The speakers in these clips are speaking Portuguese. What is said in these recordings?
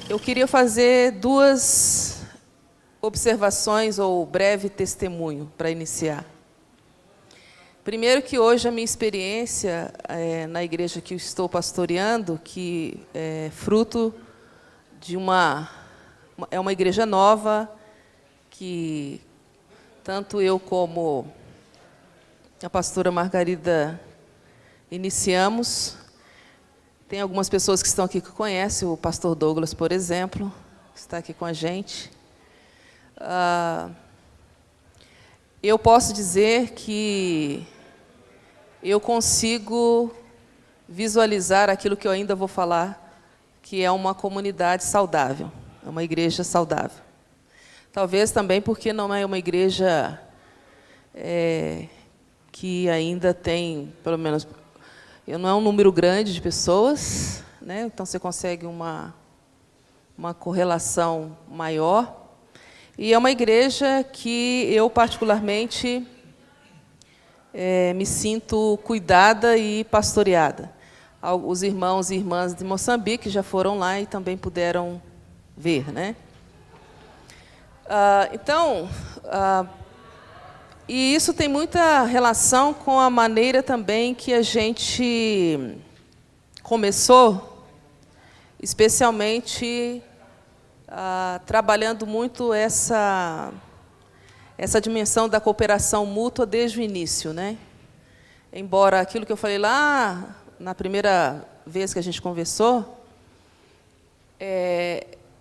Eu queria fazer duas observações ou breve testemunho para iniciar. Primeiro que hoje a minha experiência na igreja que eu estou pastoreando, que é fruto de uma igreja nova, que tanto eu como a pastora Margarida iniciamos. Tem algumas pessoas que estão aqui que conhecem, o pastor Douglas, por exemplo, que está aqui com a gente. Eu posso dizer que eu consigo visualizar aquilo que eu ainda vou falar, que é uma comunidade saudável, é uma igreja saudável. Talvez também porque não é uma igreja que ainda tem, pelo menos, não é um número grande de pessoas, né? Então você consegue uma correlação maior. E é uma igreja que eu, particularmente, me sinto cuidada e pastoreada. Os irmãos e irmãs de Moçambique já foram lá e também puderam ver, né? E isso tem muita relação com a maneira também que a gente começou, especialmente trabalhando muito essa dimensão da cooperação mútua desde o início, né? Embora aquilo que eu falei lá na primeira vez que a gente conversou,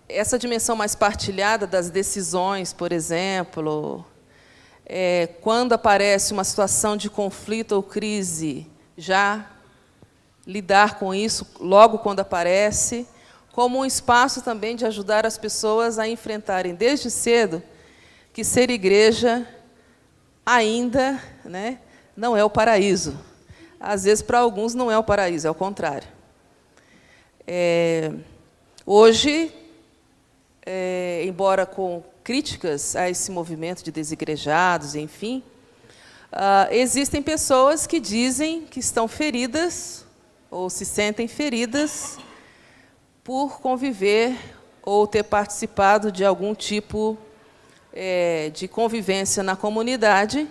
essa dimensão mais partilhada das decisões, por exemplo, quando aparece uma situação de conflito ou crise, já lidar com isso logo quando aparece, como um espaço também de ajudar as pessoas a enfrentarem desde cedo que ser igreja ainda, né, não é o paraíso. Às vezes, para alguns, não é o paraíso, é o contrário. Hoje, embora com críticas a esse movimento de desigrejados, enfim, existem pessoas que dizem que estão feridas ou se sentem feridas por conviver ou ter participado de algum tipo de convivência na comunidade,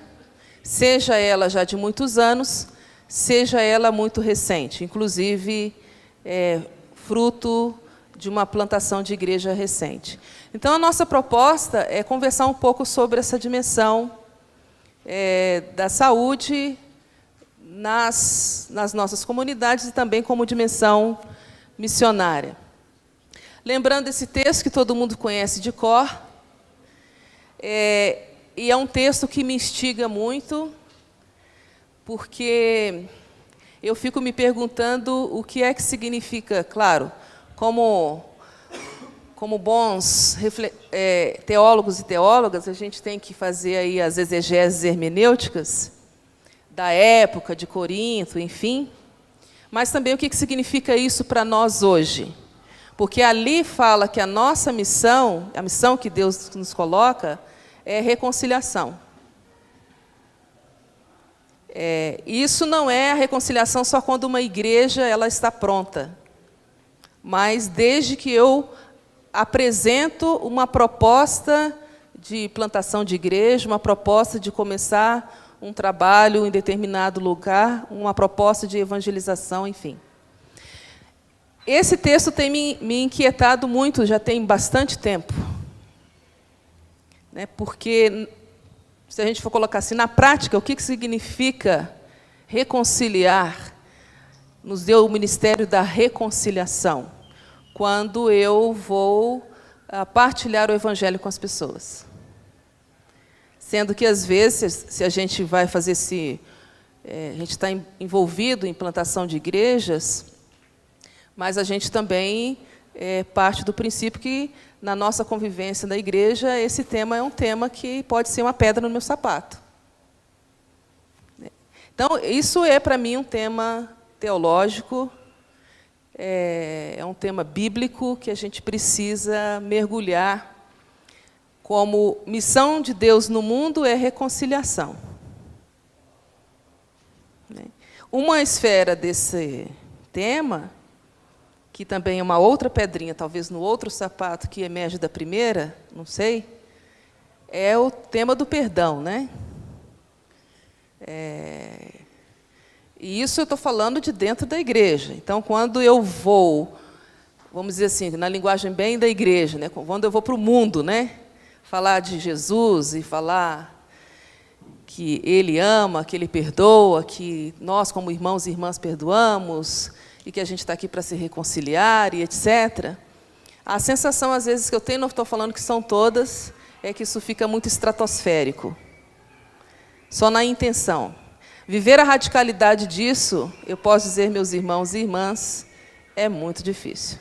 seja ela já de muitos anos, seja ela muito recente, inclusive fruto de uma plantação de igreja recente. Então, a nossa proposta é conversar um pouco sobre essa dimensão da saúde nas nossas comunidades e também como dimensão missionária. Lembrando esse texto que todo mundo conhece de cor, e é um texto que me instiga muito, porque eu fico me perguntando o que é que significa, claro, como bons teólogos e teólogas, a gente tem que fazer aí as exegeses hermenêuticas da época de Corinto, enfim, mas também o que significa isso para nós hoje. Porque ali fala que a nossa missão, a missão que Deus nos coloca, é reconciliação. Isso não é a reconciliação só quando uma igreja ela está pronta, mas desde que eu apresento uma proposta de plantação de igreja, uma proposta de começar um trabalho em determinado lugar, uma proposta de evangelização, enfim. Esse texto tem me inquietado muito, já tem bastante tempo. Né? Porque, se a gente for colocar assim, na prática, o que significa reconciliar? Nos deu o ministério da reconciliação, quando eu vou partilhar o evangelho com as pessoas. Sendo que, às vezes, se a gente vai fazer a gente está envolvido em plantação de igrejas, mas a gente também parte do princípio que, na nossa convivência na igreja, esse tema é um tema que pode ser uma pedra no meu sapato. Então, isso é, para mim, um tema teológico, é um tema bíblico que a gente precisa mergulhar. Como missão de Deus no mundo é reconciliação. Uma esfera desse tema, que também é uma outra pedrinha, talvez no outro sapato que emerge da primeira, não sei, é o tema do perdão, né? E isso eu estou falando de dentro da igreja. Então, quando eu vou, vamos dizer assim, na linguagem bem da igreja, né? Quando eu vou para o mundo, né? Falar de Jesus e falar que Ele ama, que Ele perdoa, que nós, como irmãos e irmãs, perdoamos, e que a gente está aqui para se reconciliar, e etc. A sensação, às vezes, que eu tenho, não estou falando que são todas, é que isso fica muito estratosférico. Só na intenção. Viver a radicalidade disso, eu posso dizer, meus irmãos e irmãs, é muito difícil.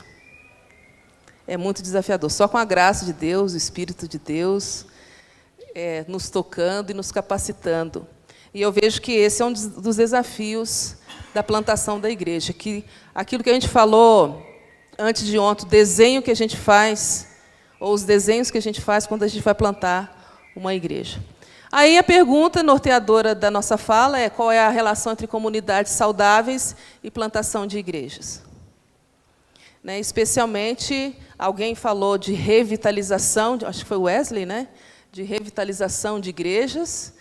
É muito desafiador. Só com a graça de Deus, o Espírito de Deus, nos tocando e nos capacitando. E eu vejo que esse é um dos desafios da plantação da igreja, que aquilo que a gente falou antes de ontem, o desenho que a gente faz, ou os desenhos que a gente faz quando a gente vai plantar uma igreja. Aí a pergunta norteadora da nossa fala é: qual é a relação entre comunidades saudáveis e plantação de igrejas? Né, especialmente, alguém falou de revitalização, acho que foi Wesley, né? De revitalização de igrejas,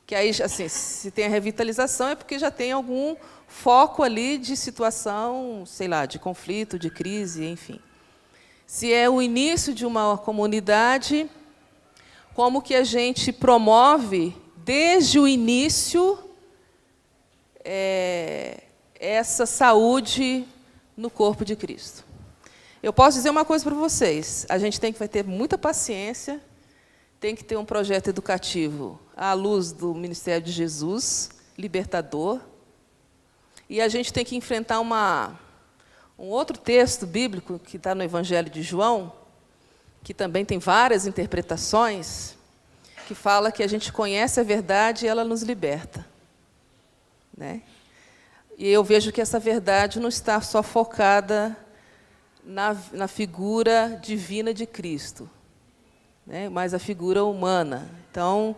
que aí, assim, se tem a revitalização é porque já tem algum foco ali de situação, sei lá, de conflito, de crise, enfim. Se é o início de uma comunidade, como que a gente promove, desde o início, essa saúde no corpo de Cristo? Eu posso dizer uma coisa para vocês: a gente vai ter muita paciência, tem que ter um projeto educativo à luz do ministério de Jesus, libertador, e a gente tem que enfrentar um outro texto bíblico que está no Evangelho de João, que também tem várias interpretações, que fala que a gente conhece a verdade e ela nos liberta. Né? E eu vejo que essa verdade não está só focada na figura divina de Cristo, né? Mas a figura humana. Então,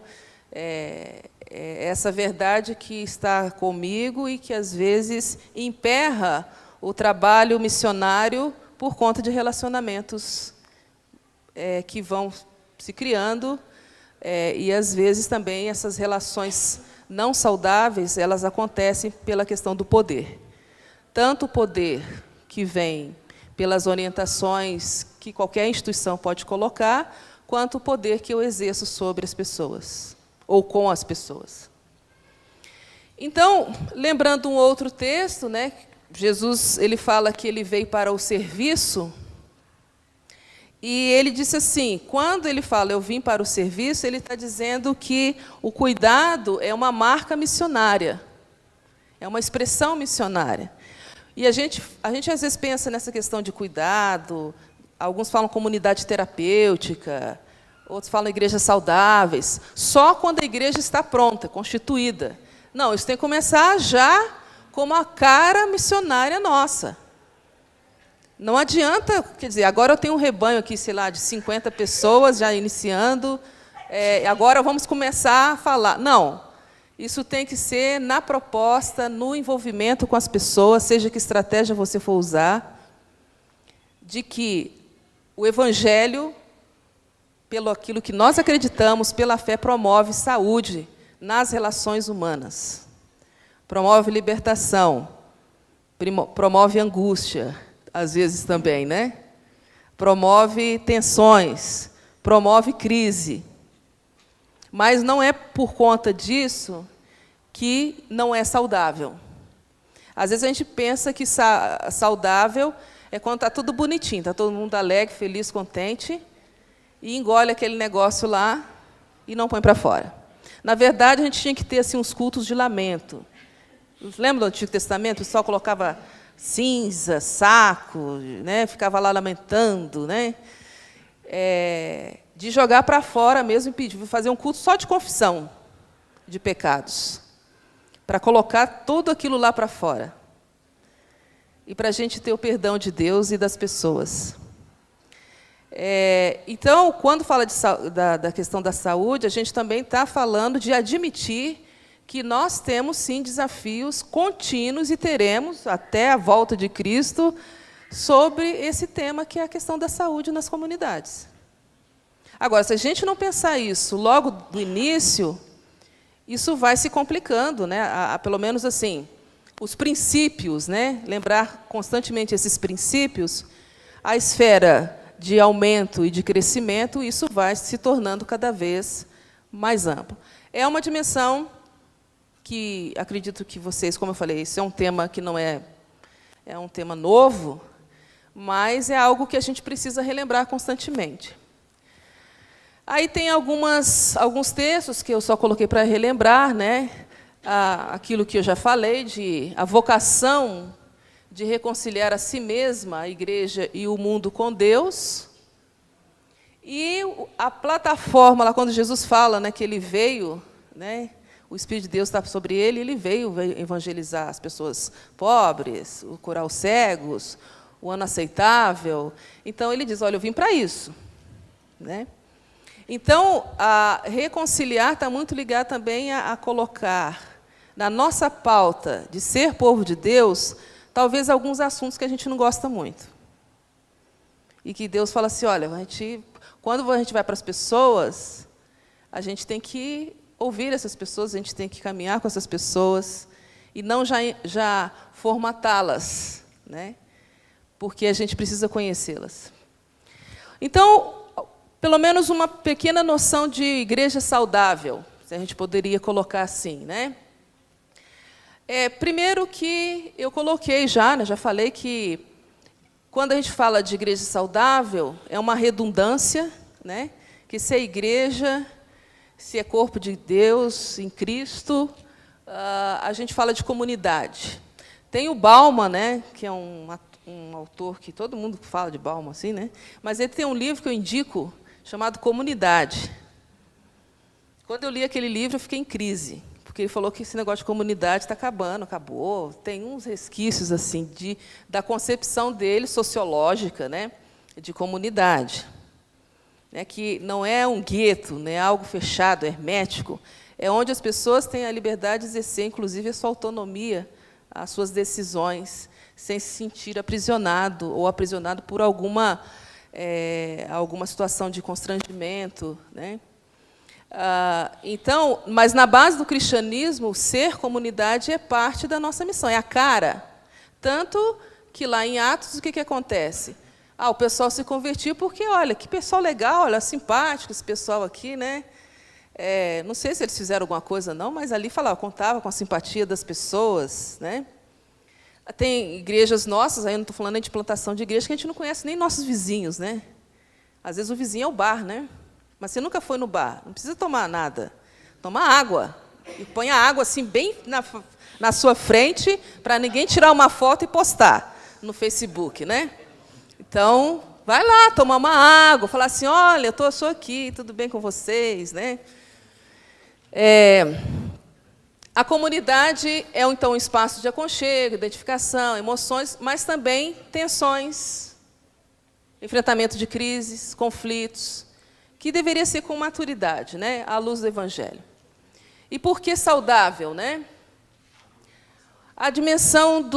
essa verdade que está comigo e que, às vezes, emperra o trabalho missionário por conta de relacionamentos que vão se criando, e, às vezes, também essas relações não saudáveis, elas acontecem pela questão do poder. Tanto o poder que vem pelas orientações que qualquer instituição pode colocar, quanto o poder que eu exerço sobre as pessoas, ou com as pessoas. Então, lembrando um outro texto, né, Jesus ele fala que ele veio para o serviço, e ele disse assim, quando ele fala eu vim para o serviço, ele está dizendo que o cuidado é uma marca missionária, é uma expressão missionária. E a gente às vezes pensa nessa questão de cuidado, alguns falam comunidade terapêutica, outros falam igrejas saudáveis, só quando a igreja está pronta, constituída. Não, isso tem que começar já como a cara missionária nossa. Não adianta, quer dizer, agora eu tenho um rebanho aqui, sei lá, de 50 pessoas já iniciando, agora vamos começar a falar. Não. Isso tem que ser na proposta, no envolvimento com as pessoas, seja que estratégia você for usar, de que o Evangelho, pelo aquilo que nós acreditamos, pela fé, promove saúde nas relações humanas. Promove libertação, promove angústia, às vezes também, né? Promove tensões, promove crise. Mas não é por conta disso que não é saudável. Às vezes a gente pensa que saudável é quando está tudo bonitinho, está todo mundo alegre, feliz, contente, e engole aquele negócio lá e não põe para fora. Na verdade, a gente tinha que ter assim, uns cultos de lamento. Lembra do Antigo Testamento? O pessoal colocava cinza, saco, né? Ficava lá lamentando, né? De jogar para fora mesmo e pedir, fazer um culto só de confissão de pecados, para colocar tudo aquilo lá para fora. E para a gente ter o perdão de Deus e das pessoas. Então, quando fala da questão da saúde, a gente também está falando de admitir que nós temos, sim, desafios contínuos e teremos, até a volta de Cristo, sobre esse tema que é a questão da saúde nas comunidades. Agora, se a gente não pensar isso logo do início, isso vai se complicando, né? Pelo menos assim, os princípios, né? Lembrar constantemente esses princípios, a esfera de aumento e de crescimento, isso vai se tornando cada vez mais amplo. É uma dimensão que acredito que vocês, como eu falei, isso é um tema que não é um tema novo, mas é algo que a gente precisa relembrar constantemente. Aí tem alguns textos que eu só coloquei para relembrar, né? Aquilo que eu já falei, de a vocação de reconciliar a si mesma, a igreja e o mundo com Deus. E a plataforma, lá quando Jesus fala, né, que ele veio, né, o Espírito de Deus está sobre ele, ele veio evangelizar as pessoas pobres, curar os cegos, o ano aceitável. Então, ele diz, olha, eu vim para isso, né? Então, a reconciliar está muito ligado também a colocar na nossa pauta de ser povo de Deus, talvez alguns assuntos que a gente não gosta muito. E que Deus fala assim, olha, quando a gente vai para as pessoas, a gente tem que ouvir essas pessoas, a gente tem que caminhar com essas pessoas e não já formatá-las, né? Porque a gente precisa conhecê-las. Então, pelo menos uma pequena noção de igreja saudável, se a gente poderia colocar assim, né? Primeiro que eu coloquei já, né, já falei que quando a gente fala de igreja saudável, é uma redundância, né? Que se é igreja, se é corpo de Deus em Cristo, a gente fala de comunidade. Tem o Bauman, né, que é um autor que todo mundo fala de Bauman, assim, né? Mas ele tem um livro que eu indico, chamado Comunidade. Quando eu li aquele livro, eu fiquei em crise, porque ele falou que esse negócio de comunidade está acabou. Tem uns resquícios assim da concepção dele, sociológica, né, de comunidade. Que não é um gueto, não é algo fechado, hermético, é onde as pessoas têm a liberdade de exercer, inclusive, a sua autonomia, as suas decisões, sem se sentir aprisionado ou aprisionado por alguma situação de constrangimento, né? Então, mas na base do cristianismo, ser comunidade é parte da nossa missão, é a cara. Tanto que lá em Atos, o que acontece? O pessoal se convertiu porque, olha, que pessoal legal, olha, simpático esse pessoal aqui, né? Não sei se eles fizeram alguma coisa, não, mas ali contava com a simpatia das pessoas, né? Tem igrejas nossas, aí eu não estou falando nem de plantação de igreja, que a gente não conhece nem nossos vizinhos, né? Às vezes o vizinho é o bar, né? Mas você nunca foi no bar, não precisa tomar nada. Toma água. E põe a água assim bem na sua frente, para ninguém tirar uma foto e postar no Facebook, né? Então, vai lá, tomar uma água, falar assim, olha, eu sou aqui, tudo bem com vocês, né? A comunidade é, então, um espaço de aconchego, identificação, emoções, mas também tensões, enfrentamento de crises, conflitos, que deveria ser com maturidade, né, à luz do Evangelho. E por que saudável, né? A dimensão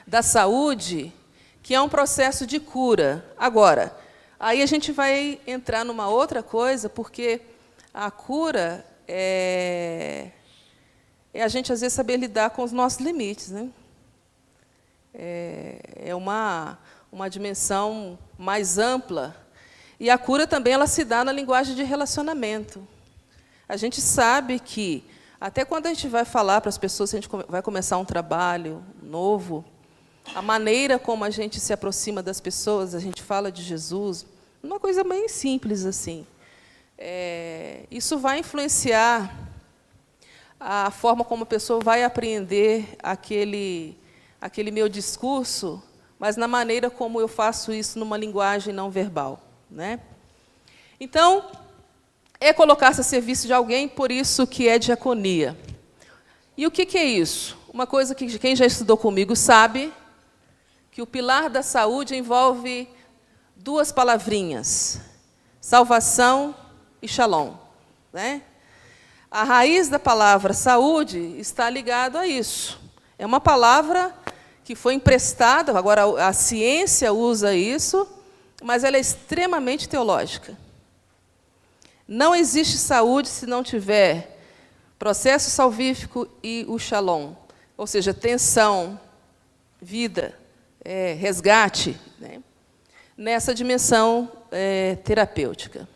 da saúde, que é um processo de cura. Agora, aí a gente vai entrar numa outra coisa, porque a cura é a gente, às vezes, saber lidar com os nossos limites, né? É uma dimensão mais ampla. E a cura também ela se dá na linguagem de relacionamento. A gente sabe que, até quando a gente vai falar para as pessoas, a gente vai começar um trabalho novo, a maneira como a gente se aproxima das pessoas, a gente fala de Jesus, uma coisa bem simples assim. Isso vai influenciar a forma como a pessoa vai apreender aquele meu discurso, mas na maneira como eu faço isso numa linguagem não verbal, né? Então, é colocar-se a serviço de alguém, por isso que é diaconia. E o que é isso? Uma coisa que quem já estudou comigo sabe, que o pilar da saúde envolve duas palavrinhas, salvação e shalom, né? A raiz da palavra saúde está ligado a isso. É uma palavra que foi emprestada, agora a ciência usa isso, mas ela é extremamente teológica. Não existe saúde se não tiver processo salvífico e o shalom, ou seja, tensão, vida, resgate, né, nessa dimensão terapêutica.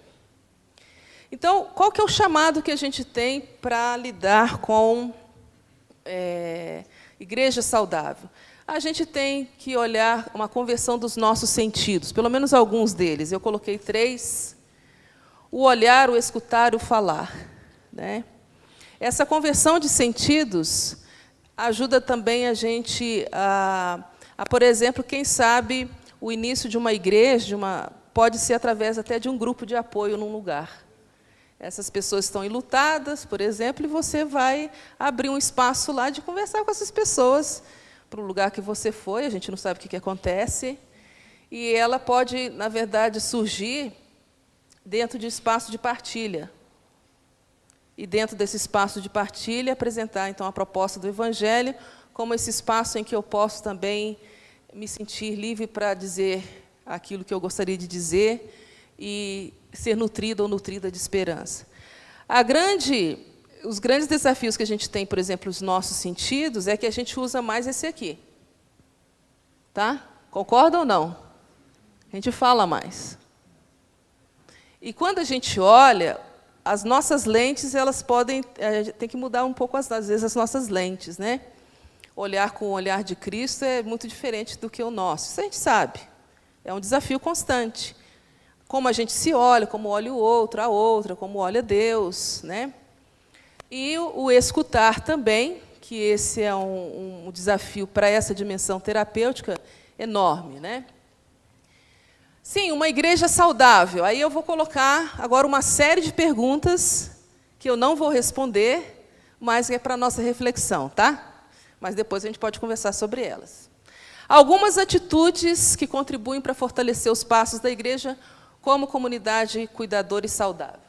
Então, qual que é o chamado que a gente tem para lidar com igreja saudável? A gente tem que olhar uma conversão dos nossos sentidos, pelo menos alguns deles. Eu coloquei 3: o olhar, o escutar e o falar, né? Essa conversão de sentidos ajuda também a gente por exemplo, quem sabe o início de uma igreja, pode ser através até de um grupo de apoio num lugar. Essas pessoas estão enlutadas, por exemplo, e você vai abrir um espaço lá de conversar com essas pessoas para o lugar que você foi, a gente não sabe o que acontece, e ela pode, na verdade, surgir dentro de espaço de partilha. E, dentro desse espaço de partilha, apresentar, então, a proposta do Evangelho como esse espaço em que eu posso também me sentir livre para dizer aquilo que eu gostaria de dizer e ser nutrido ou nutrida de esperança. Os grandes desafios que a gente tem, por exemplo, os nossos sentidos, é que a gente usa mais esse aqui. Tá? Concorda ou não? A gente fala mais. E quando a gente olha, as nossas lentes, elas podem... tem que mudar um pouco, às vezes, as nossas lentes, né? Olhar com o olhar de Cristo é muito diferente do que o nosso. Isso a gente sabe. É um desafio constante. Como a gente se olha, como olha o outro, a outra, como olha Deus, né? E o escutar também, que esse é um desafio para essa dimensão terapêutica enorme, né? Sim, uma igreja saudável. Aí eu vou colocar agora uma série de perguntas que eu não vou responder, mas é para a nossa reflexão, tá? Mas depois a gente pode conversar sobre elas. Algumas atitudes que contribuem para fortalecer os passos da igreja como comunidade cuidadora e saudável.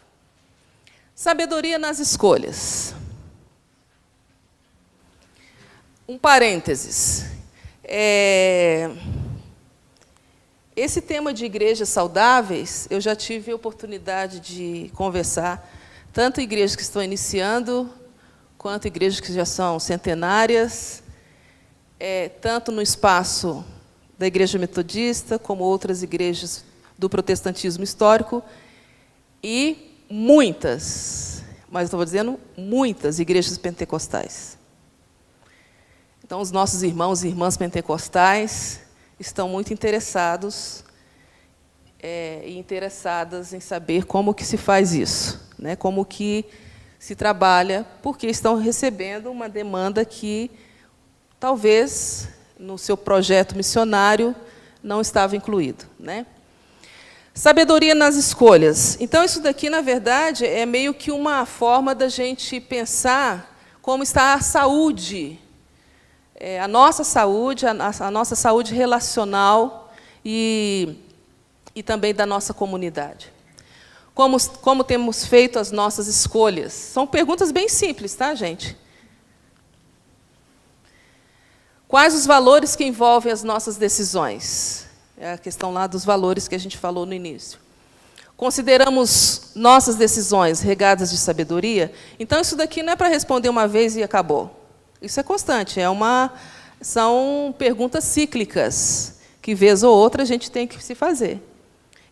Sabedoria nas escolhas. Um parênteses. Esse tema de igrejas saudáveis, eu já tive a oportunidade de conversar, tanto igrejas que estão iniciando, quanto igrejas que já são centenárias, tanto no espaço da Igreja Metodista, como outras igrejas do protestantismo histórico, e muitas, mas estou dizendo muitas igrejas pentecostais. Então, os nossos irmãos e irmãs pentecostais estão muito interessados e interessadas em saber como que se faz isso, né? Como que se trabalha, porque estão recebendo uma demanda que, talvez, no seu projeto missionário, não estava incluído, né? Sabedoria nas escolhas. Então, isso daqui, na verdade, é meio que uma forma da gente pensar como está a saúde, a nossa saúde relacional e também da nossa comunidade. Como temos feito as nossas escolhas? São perguntas bem simples, tá, gente? Quais os valores que envolvem as nossas decisões? É a questão lá dos valores que a gente falou no início. Consideramos nossas decisões regadas de sabedoria? Então, isso daqui não é para responder uma vez e acabou. Isso é constante, são perguntas cíclicas, que, vez ou outra, a gente tem que se fazer.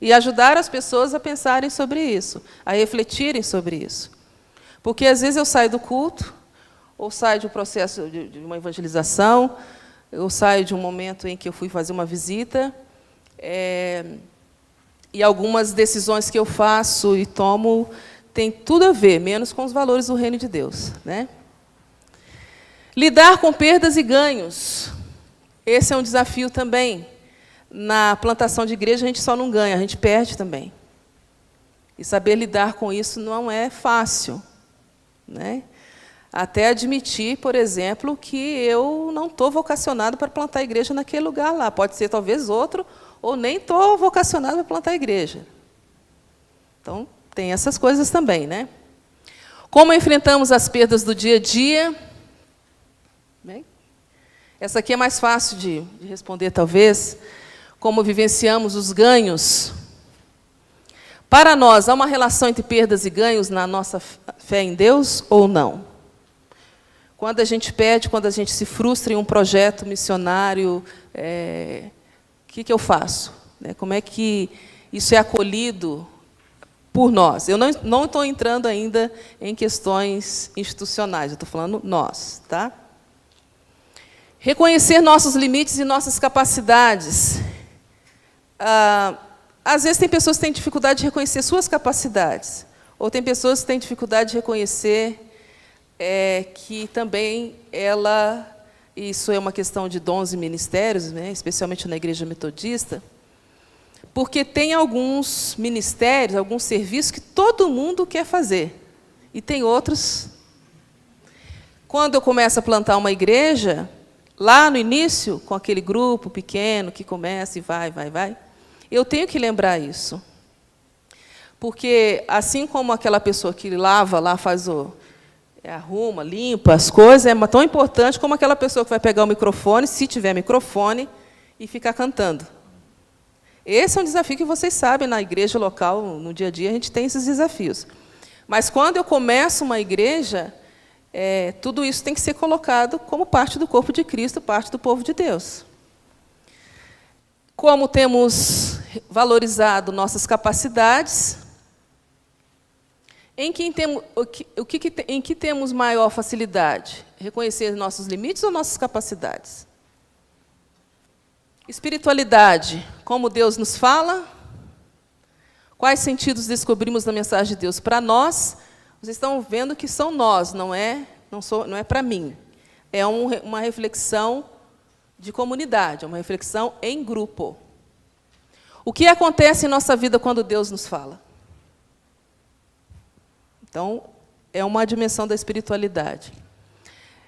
E ajudar as pessoas a pensarem sobre isso, a refletirem sobre isso. Porque, às vezes, eu saio do culto, ou saio de um processo de uma evangelização, eu saio de um momento em que eu fui fazer uma visita, e algumas decisões que eu faço e tomo têm tudo a ver, menos com os valores do reino de Deus, né? Lidar com perdas e ganhos. Esse é um desafio também. Na plantação de igreja, a gente só não ganha, a gente perde também. E saber lidar com isso não é fácil, né? Até admitir, por exemplo, que eu não estou vocacionado para plantar a igreja naquele lugar lá. Pode ser, talvez, outro, ou nem estou vocacionado para plantar a igreja. Então, tem essas coisas também, né? Como enfrentamos as perdas do dia a dia? Bem, Essa aqui é mais fácil de responder, talvez. Como vivenciamos os ganhos. Para nós, há uma relação entre perdas e ganhos na nossa fé em Deus ou não? Quando a gente pede, quando a gente se frustra em um projeto missionário, o que eu faço? Como é que isso é acolhido por nós? Eu não estou entrando ainda em questões institucionais, eu estou falando nós. Tá? Reconhecer nossos limites e nossas capacidades. Às vezes tem pessoas que têm dificuldade de reconhecer suas capacidades, ou tem pessoas que têm dificuldade de reconhecer que também isso é uma questão de dons e ministérios, especialmente na Igreja Metodista, porque tem alguns ministérios, alguns serviços que todo mundo quer fazer, e tem outros. Quando eu começo a plantar uma igreja, lá no início, com aquele grupo pequeno que começa e vai, eu tenho que lembrar isso. Porque, assim como aquela pessoa que lava lá, arruma, limpa as coisas, é tão importante como aquela pessoa que vai pegar o microfone, se tiver microfone, e ficar cantando. Esse é um desafio que vocês sabem, na igreja local, no dia a dia, a gente tem esses desafios. Mas, quando eu começo uma igreja, tudo isso tem que ser colocado como parte do corpo de Cristo, parte do povo de Deus. Como temos valorizado nossas capacidades, em que temos maior facilidade? Reconhecer nossos limites ou nossas capacidades? Espiritualidade, como Deus nos fala? Quais sentidos descobrimos na mensagem de Deus para nós? Vocês estão vendo que são nós, não é para mim. É uma reflexão de comunidade, é uma reflexão em grupo. O que acontece em nossa vida quando Deus nos fala? Então, é uma dimensão da espiritualidade.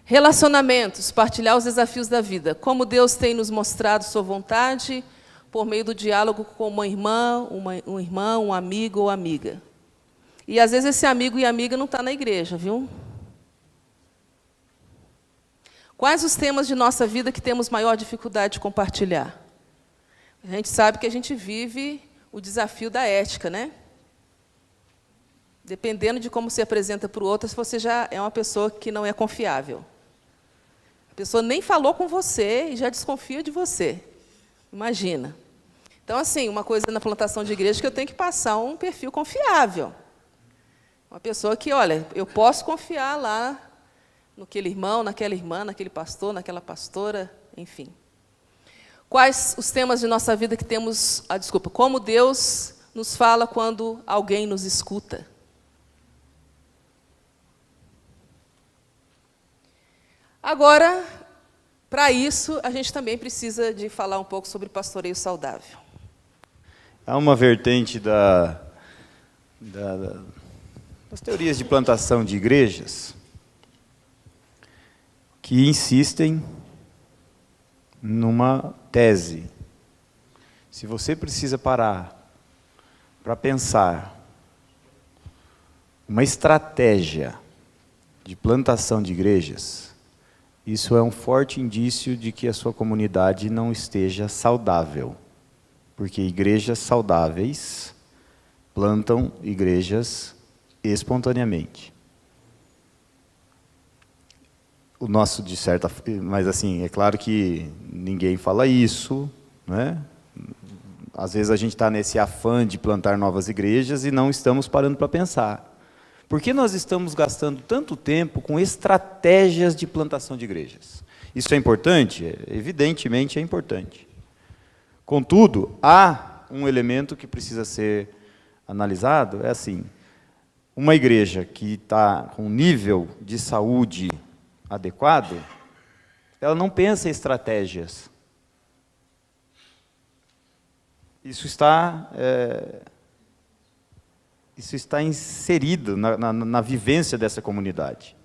Relacionamentos, partilhar os desafios da vida. Como Deus tem nos mostrado sua vontade por meio do diálogo com uma irmã, um irmão, um amigo ou amiga. E, às vezes, esse amigo e amiga não está na igreja, viu? Quais os temas de nossa vida que temos maior dificuldade de compartilhar? A gente sabe que a gente vive o desafio da ética, né? Dependendo de como se apresenta para o outro, você já é uma pessoa que não é confiável. A pessoa nem falou com você e já desconfia de você. Imagina. Então, assim, uma coisa na plantação de igreja que eu tenho que passar um perfil confiável. Uma pessoa que, olha, eu posso confiar lá naquele irmão, naquela irmã, naquele pastor, naquela pastora, enfim. Quais os temas de nossa vida que temos... como Deus nos fala quando alguém nos escuta? Agora, para isso, a gente também precisa de falar um pouco sobre pastoreio saudável. Há uma vertente das teorias de plantação de igrejas que insistem numa tese. Se você precisa parar para pensar uma estratégia de plantação de igrejas, isso é um forte indício de que a sua comunidade não esteja saudável. Porque igrejas saudáveis plantam igrejas espontaneamente. O nosso, de certa forma, mas assim, é claro que ninguém fala isso, né? Às vezes a gente está nesse afã de plantar novas igrejas e não estamos parando para pensar. Por que nós estamos gastando tanto tempo com estratégias de plantação de igrejas? Isso é importante? Evidentemente é importante. Contudo, há um elemento que precisa ser analisado, é assim, uma igreja que está com um nível de saúde adequado, ela não pensa em estratégias. Isso está inserido na vivência dessa comunidade.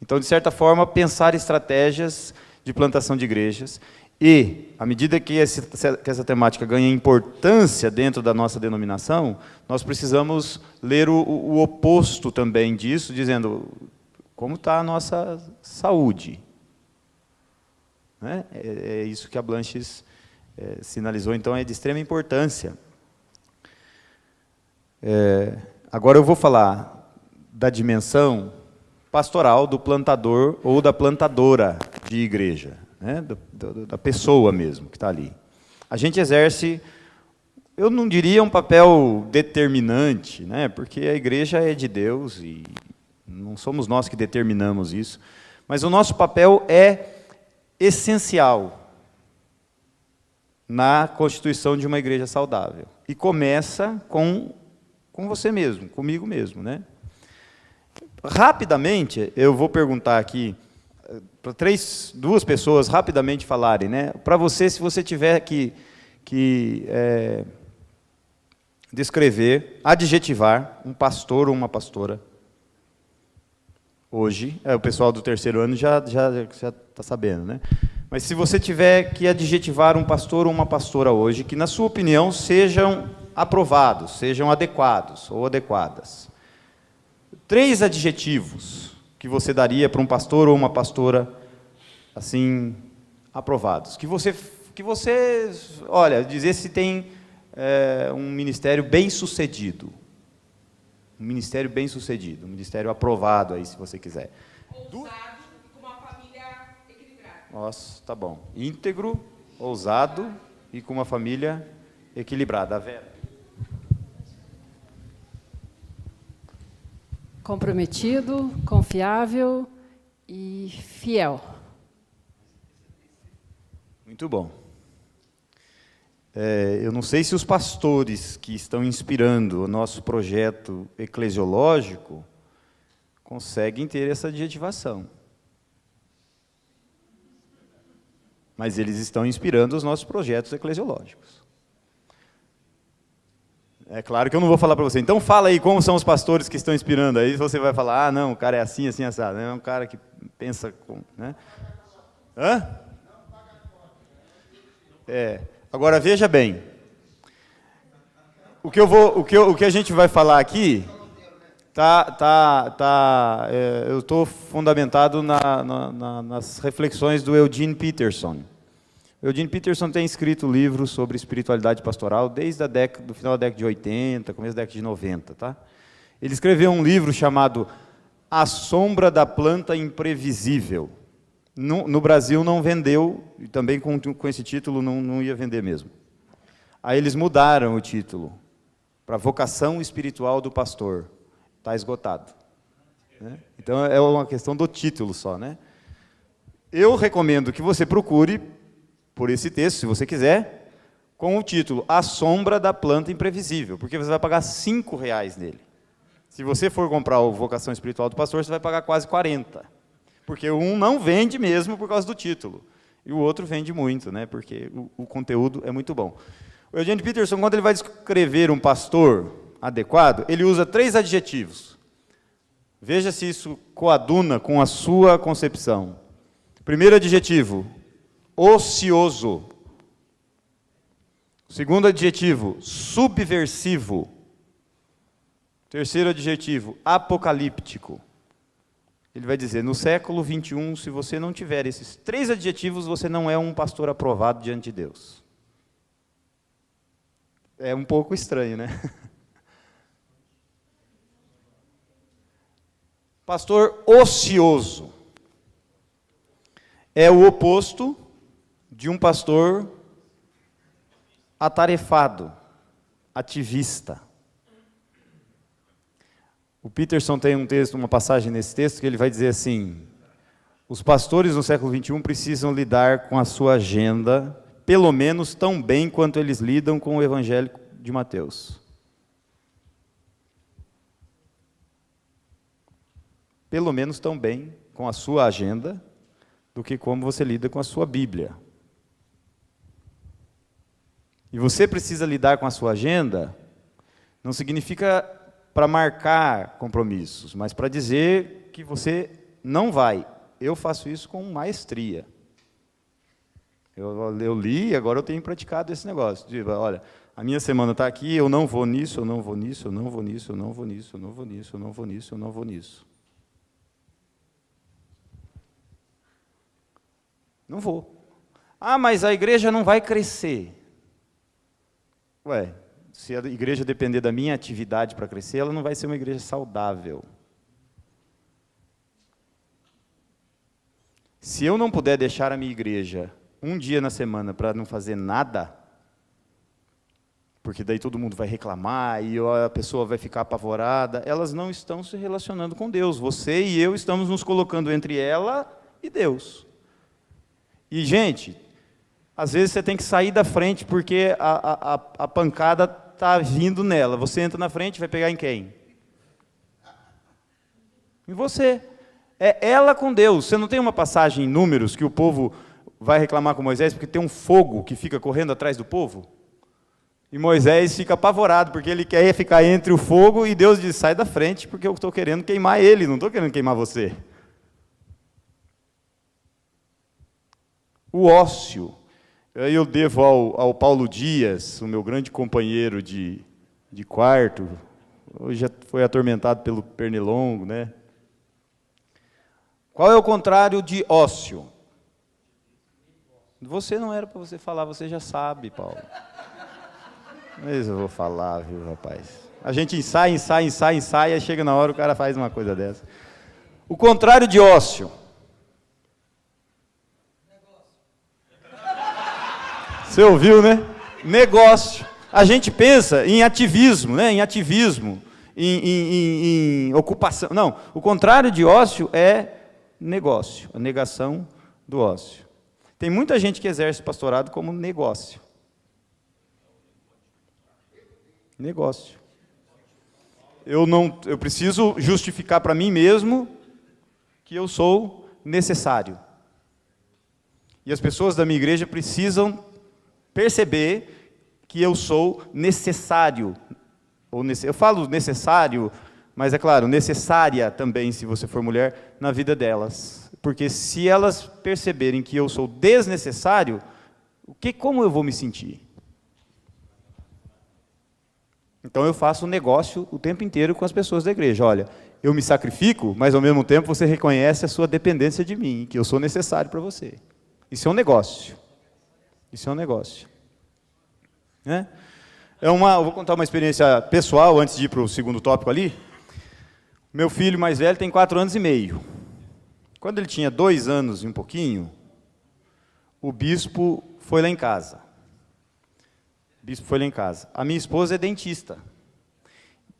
Então, de certa forma, pensar estratégias de plantação de igrejas e, à medida que essa temática ganha importância dentro da nossa denominação, nós precisamos ler o oposto também disso, dizendo como está a nossa saúde. né? É isso que a Blanches sinalizou, então é de extrema importância. Agora eu vou falar da dimensão pastoral do plantador ou da plantadora de igreja, né? Da pessoa mesmo que está ali. A gente exerce, eu não diria um papel determinante, né? Porque a igreja é de Deus e não somos nós que determinamos isso, mas o nosso papel é essencial na constituição de uma igreja saudável. E começa com você mesmo, comigo mesmo, né? Rapidamente, eu vou perguntar aqui para duas pessoas rapidamente falarem, né? Para você, se você tiver que descrever, adjetivar um pastor ou uma pastora, hoje, o pessoal do terceiro ano já está sabendo, né? Mas se você tiver que adjetivar um pastor ou uma pastora hoje, que na sua opinião sejam aprovados, sejam adequados ou adequadas. 3 adjetivos que você daria para um pastor ou uma pastora, assim, aprovados. Que você olha, dizer se tem um ministério bem-sucedido. Um ministério bem-sucedido, um ministério aprovado aí, se você quiser. Ousado e com uma família equilibrada. Nossa, tá bom. Íntegro, ousado e com uma família equilibrada. A Vera? Comprometido, confiável e fiel. Muito bom. Eu não sei se os pastores que estão inspirando o nosso projeto eclesiológico conseguem ter essa adjetivação. Mas eles estão inspirando os nossos projetos eclesiológicos. É claro que eu não vou falar para você. Então fala aí como são os pastores que estão inspirando. Aí você vai falar, não, o cara é assim, assim, assado. É um cara que pensa com... Né? Hã? Agora veja bem. O que a gente vai falar aqui eu estou fundamentado nas reflexões do Eugene Peterson. O Eugene Peterson tem escrito livros sobre espiritualidade pastoral desde do final da década de 80, começo da década de 90. Tá? Ele escreveu um livro chamado A Sombra da Planta Imprevisível. No Brasil não vendeu, e também com esse título não ia vender mesmo. Aí eles mudaram o título para Vocação Espiritual do Pastor. Está esgotado. Né? Então é uma questão do título só. Né? Eu recomendo que você procure por esse texto, se você quiser, com o título A Sombra da Planta Imprevisível, porque você vai pagar R$5 nele. Se você for comprar o Vocação Espiritual do Pastor, você vai pagar quase 40. Porque um não vende mesmo por causa do título. E o outro vende muito, né? Porque o conteúdo é muito bom. O Eugene Peterson, quando ele vai descrever um pastor adequado, ele usa 3 adjetivos. Veja se isso coaduna com a sua concepção. Primeiro adjetivo, ocioso. Segundo adjetivo, subversivo. Terceiro adjetivo, apocalíptico. Ele vai dizer, no século XXI, se você não tiver esses 3 adjetivos, você não é um pastor aprovado diante de Deus. É um pouco estranho, né? Pastor ocioso é o oposto de um pastor atarefado, ativista. O Peterson tem uma passagem nesse texto que ele vai dizer assim, os pastores no século XXI precisam lidar com a sua agenda, pelo menos tão bem quanto eles lidam com o Evangelho de Mateus. Pelo menos tão bem com a sua agenda, do que como você lida com a sua Bíblia. E você precisa lidar com a sua agenda, não significa para marcar compromissos, mas para dizer que você não vai. Eu faço isso com maestria. Eu li e agora eu tenho praticado esse negócio. Olha, a minha semana está aqui, eu não vou nisso, eu não vou nisso, eu não vou nisso, eu não vou nisso, eu não vou nisso, eu não vou nisso, eu não vou nisso. Não vou. Ah, mas a igreja não vai crescer. Ué, se a igreja depender da minha atividade para crescer, ela não vai ser uma igreja saudável. Se eu não puder deixar a minha igreja um dia na semana para não fazer nada, porque daí todo mundo vai reclamar e a pessoa vai ficar apavorada, elas não estão se relacionando com Deus. Você e eu estamos nos colocando entre ela e Deus. E, gente, às vezes você tem que sair da frente porque a pancada está vindo nela. Você entra na frente, vai pegar em quem? Em você. É ela com Deus. Você não tem uma passagem em Números que o povo vai reclamar com Moisés porque tem um fogo que fica correndo atrás do povo? E Moisés fica apavorado porque ele quer ficar entre o fogo e Deus diz, sai da frente porque eu estou querendo queimar ele, não estou querendo queimar você. O ócio. Eu devo ao Paulo Dias, o meu grande companheiro de quarto, hoje já foi atormentado pelo pernilongo, né? Qual é o contrário de ócio? Você não era para você falar, você já sabe, Paulo. Mas eu vou falar, viu, rapaz? A gente ensaia, e chega na hora o cara faz uma coisa dessa. O contrário de ócio. Você ouviu, né? Negócio. A gente pensa em ativismo, né? Em ativismo, em ocupação. Não, o contrário de ócio é negócio, a negação do ócio. Tem muita gente que exerce pastorado como negócio. Negócio. Eu preciso justificar para mim mesmo que eu sou necessário. E as pessoas da minha igreja precisam perceber que eu sou necessário. Eu falo necessário, mas é claro, necessária também, se você for mulher, na vida delas. Porque se elas perceberem que eu sou desnecessário, como eu vou me sentir? Então eu faço um negócio o tempo inteiro com as pessoas da igreja. Olha, eu me sacrifico, mas ao mesmo tempo você reconhece a sua dependência de mim, que eu sou necessário para você. Isso é um negócio. Isso é um negócio. Né? Eu vou contar uma experiência pessoal, antes de ir para o segundo tópico ali. Meu filho mais velho tem 4 anos e meio. Quando ele tinha 2 anos e um pouquinho, o bispo foi lá em casa. A minha esposa é dentista,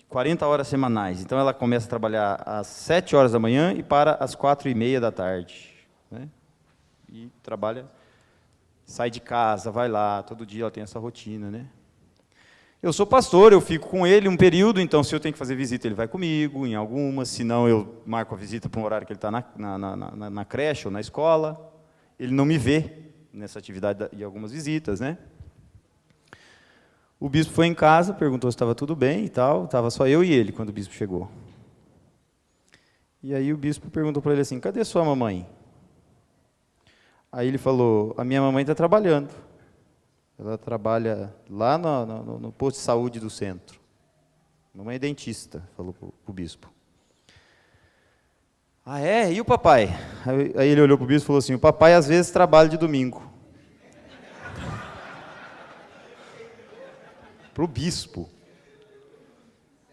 40 horas semanais. Então, ela começa a trabalhar às 7 horas da manhã e para às 4:30 da tarde. Né? E trabalha, sai de casa, vai lá, todo dia ela tem essa rotina. Né? Eu sou pastor, eu fico com ele um período, então, se eu tenho que fazer visita, ele vai comigo, em algumas. Se não, eu marco a visita para um horário que ele está na creche ou na escola. Ele não me vê nessa atividade de algumas visitas, né? O bispo foi em casa, perguntou se estava tudo bem e tal, estava só eu e ele quando o bispo chegou. E aí o bispo perguntou para ele assim, cadê sua mamãe? Aí ele falou, a minha mamãe está trabalhando. Ela trabalha lá no posto de saúde do centro. Mamãe é dentista, falou para o bispo. Ah, é? E o papai? Aí ele olhou para o bispo e falou assim, o papai às vezes trabalha de domingo. Para o bispo.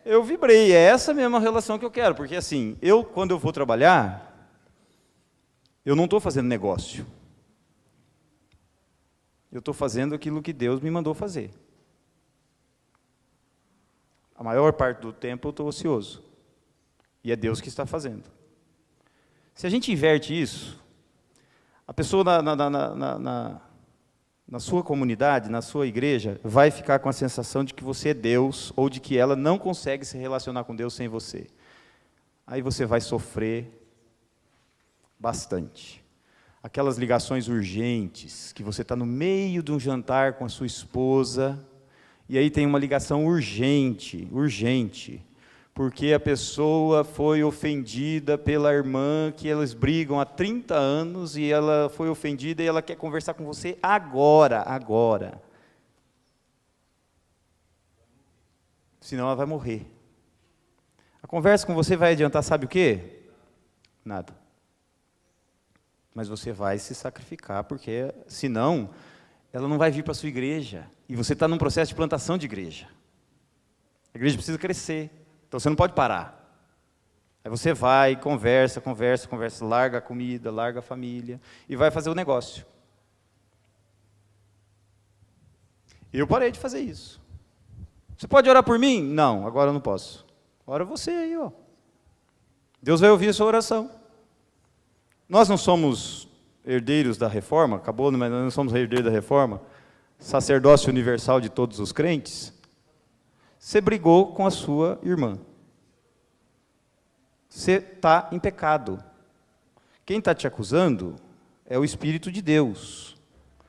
Eu vibrei, é essa mesma relação que eu quero, porque assim, quando eu vou trabalhar, eu não estou fazendo negócio. Eu estou fazendo aquilo que Deus me mandou fazer. A maior parte do tempo eu estou ocioso. E é Deus que está fazendo. Se a gente inverte isso, a pessoa na sua comunidade, na sua igreja, vai ficar com a sensação de que você é Deus, ou de que ela não consegue se relacionar com Deus sem você. Aí você vai sofrer bastante. Aquelas ligações urgentes, que você está no meio de um jantar com a sua esposa, e aí tem uma ligação urgente, porque a pessoa foi ofendida pela irmã, que elas brigam há 30 anos, e ela foi ofendida e ela quer conversar com você agora. Senão ela vai morrer. A conversa com você vai adiantar, sabe o quê? Nada. mas você vai se sacrificar, porque senão ela não vai vir para a sua igreja. E você está num processo de plantação de igreja. A igreja precisa crescer, então você não pode parar. Aí você vai, conversa, larga a comida, larga a família, e vai fazer o negócio. Eu parei de fazer isso. Você pode orar por mim? Não, agora eu não posso. Ora você aí, ó. Deus vai ouvir a sua oração. Nós não somos herdeiros da reforma, acabou, mas nós não somos herdeiros da reforma, sacerdócio universal de todos os crentes. Você brigou com a sua irmã. Você está em pecado. Quem está te acusando é o Espírito de Deus.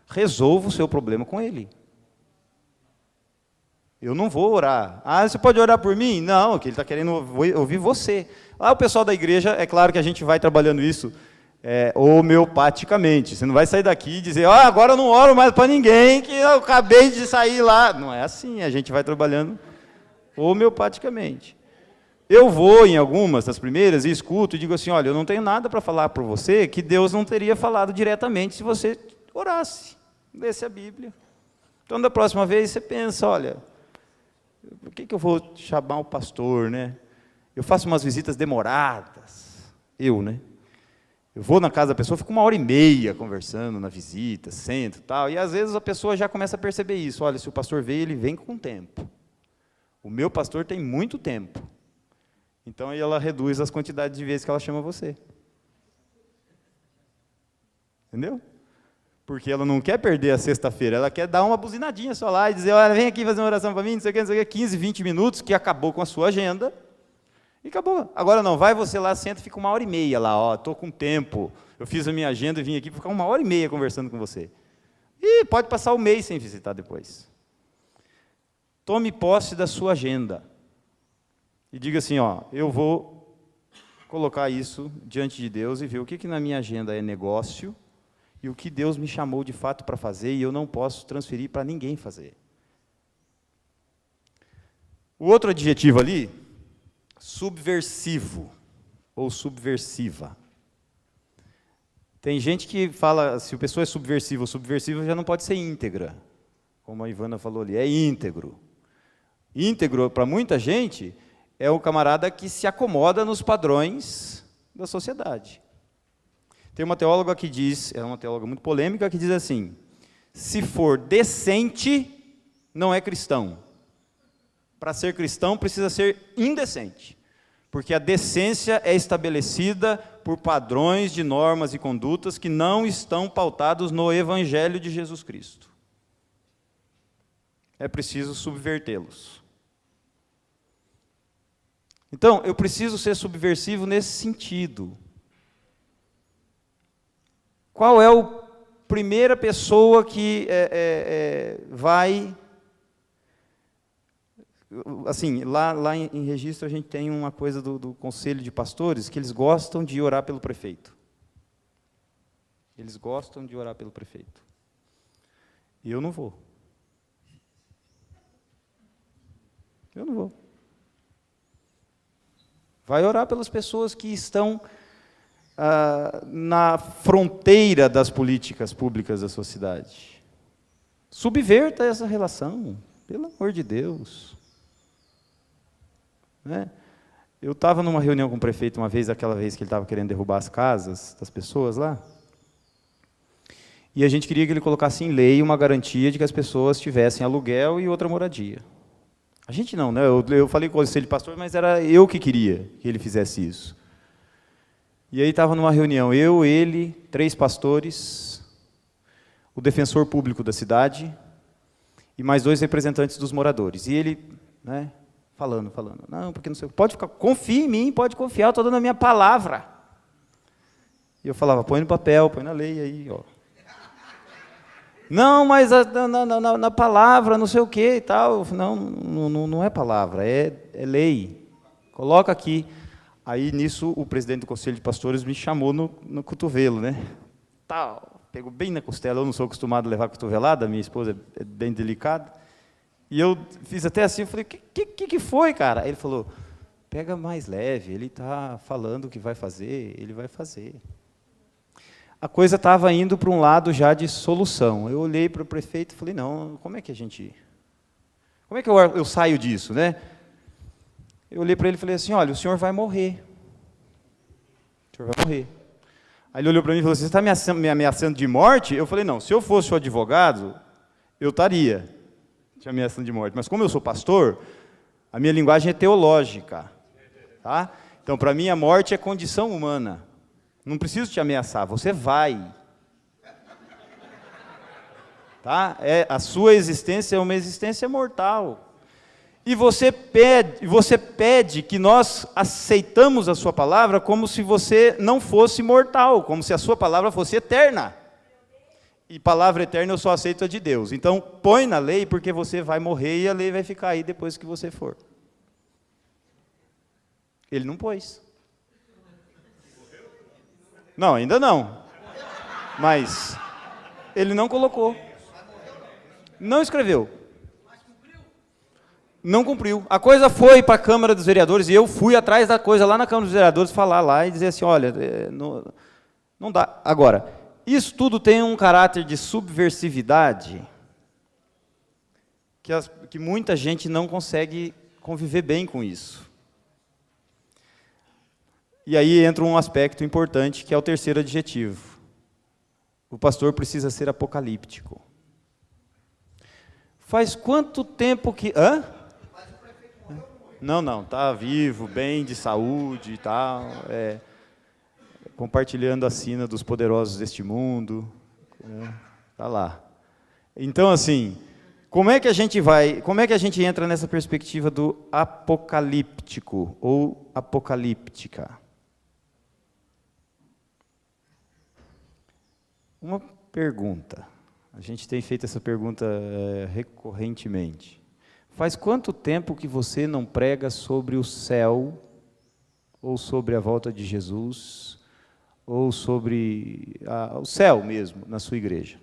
Resolva o seu problema com ele. Eu não vou orar. Ah, você pode orar por mim? Não, que ele está querendo ouvir você. Ah, o pessoal da igreja, é claro que a gente vai trabalhando isso homeopaticamente. Você não vai sair daqui e dizer, agora eu não oro mais para ninguém, que eu acabei de sair lá. Não é assim, a gente vai trabalhando homeopaticamente. Eu vou em algumas das primeiras e escuto e digo assim, olha, eu não tenho nada para falar para você que Deus não teria falado diretamente se você orasse, lesse a Bíblia. Então, da próxima vez, você pensa, olha, por que eu vou chamar o pastor, né? Eu faço umas visitas demoradas, né? Eu vou na casa da pessoa, fico 1h30 conversando na visita, sento e tal, e às vezes a pessoa já começa a perceber isso, olha, se o pastor veio, ele vem com tempo. O meu pastor tem muito tempo. Então, aí ela reduz as quantidades de vezes que ela chama você. Entendeu? Porque ela não quer perder a sexta-feira, ela quer dar uma buzinadinha só lá e dizer, olha, vem aqui fazer uma oração para mim, não sei o que, 15, 20 minutos, que acabou com a sua agenda, e acabou. Agora não, vai você lá, senta e fica 1h30 lá, estou com tempo, eu fiz a minha agenda e vim aqui ficar 1h30 conversando com você. E pode passar o mês sem visitar depois. Tome posse da sua agenda. E diga assim, eu vou colocar isso diante de Deus e ver o que na minha agenda é negócio e o que Deus me chamou de fato para fazer e eu não posso transferir para ninguém fazer. O outro adjetivo ali, subversivo ou subversiva. Tem gente que fala, se a pessoa é subversiva ou subversiva, já não pode ser íntegra. Como a Ivana falou ali, é íntegro. Íntegro, para muita gente, é o camarada que se acomoda nos padrões da sociedade. Tem uma teóloga que diz, é uma teóloga muito polêmica, que diz assim, se for decente, não é cristão. Para ser cristão, precisa ser indecente. Porque a decência é estabelecida por padrões de normas e condutas que não estão pautados no Evangelho de Jesus Cristo. É preciso subvertê-los. Então, eu preciso ser subversivo nesse sentido. Qual é a primeira pessoa que vai... Assim, lá em Registro a gente tem uma coisa do Conselho de Pastores, que eles gostam de orar pelo prefeito. Eles gostam de orar pelo prefeito. E eu não vou. Eu não vou. Vai orar pelas pessoas que estão na fronteira das políticas públicas da sociedade. Subverta essa relação, pelo amor de Deus. Né? Eu estava numa reunião com o prefeito uma vez, aquela vez que ele estava querendo derrubar as casas das pessoas lá, e a gente queria que ele colocasse em lei uma garantia de que as pessoas tivessem aluguel e outra moradia. A gente não, né? Eu falei com o conselho de pastor, mas era eu que queria que ele fizesse isso. E aí estava numa reunião, ele, 3 pastores, o defensor público da cidade e mais 2 representantes dos moradores. E ele, né, falando, não, porque não sei, pode ficar, confia em mim, pode confiar, eu estou dando a minha palavra. E eu falava, põe no papel, põe na lei aí, ó. Não, mas na palavra, não sei o que e tal. Não é palavra, é lei. Coloca aqui. Aí, nisso, o presidente do Conselho de Pastores me chamou no cotovelo, né? Tal, pegou bem na costela. Eu não sou acostumado a levar cotovelada, minha esposa é bem delicada. E eu fiz até assim, eu falei, que foi, cara? Aí ele falou, pega mais leve, ele está falando o que vai fazer, ele vai fazer. a coisa estava indo para um lado já de solução. Eu olhei para o prefeito e falei, não, como é que eu saio disso, né? Eu olhei para ele e falei assim, olha, o senhor vai morrer. O senhor vai morrer. Aí ele olhou para mim e falou assim, você está me ameaçando de morte? Eu falei, não, se eu fosse o advogado, eu estaria te ameaçando de morte. Mas como eu sou pastor, a minha linguagem é teológica. Tá? Então, para mim, a morte é condição humana. Não preciso te ameaçar, você vai. Tá? A sua existência é uma existência mortal. E você pede que nós aceitamos a sua palavra como se você não fosse mortal, como se a sua palavra fosse eterna. E palavra eterna eu só aceito a de Deus. Então, põe na lei porque você vai morrer e a lei vai ficar aí depois que você for. Ele não pôs. Não, ainda não. Mas ele não colocou. Não escreveu. Não cumpriu. A coisa foi para a Câmara dos Vereadores e eu fui atrás da coisa lá na Câmara dos Vereadores falar lá e dizer assim, olha, não dá. Agora, isso tudo tem um caráter de subversividade que muita gente não consegue conviver bem com isso. E aí entra um aspecto importante, que é o terceiro adjetivo. O pastor precisa ser apocalíptico. Faz quanto tempo que... Hã? Não, está vivo, bem, de saúde e tal, compartilhando a sina dos poderosos deste mundo, está lá. Então, assim, como é que a gente entra nessa perspectiva do apocalíptico ou apocalíptica? Uma pergunta, a gente tem feito essa pergunta recorrentemente. Faz quanto tempo que você não prega sobre o céu, ou sobre a volta de Jesus, ou sobre o céu mesmo, na sua igreja?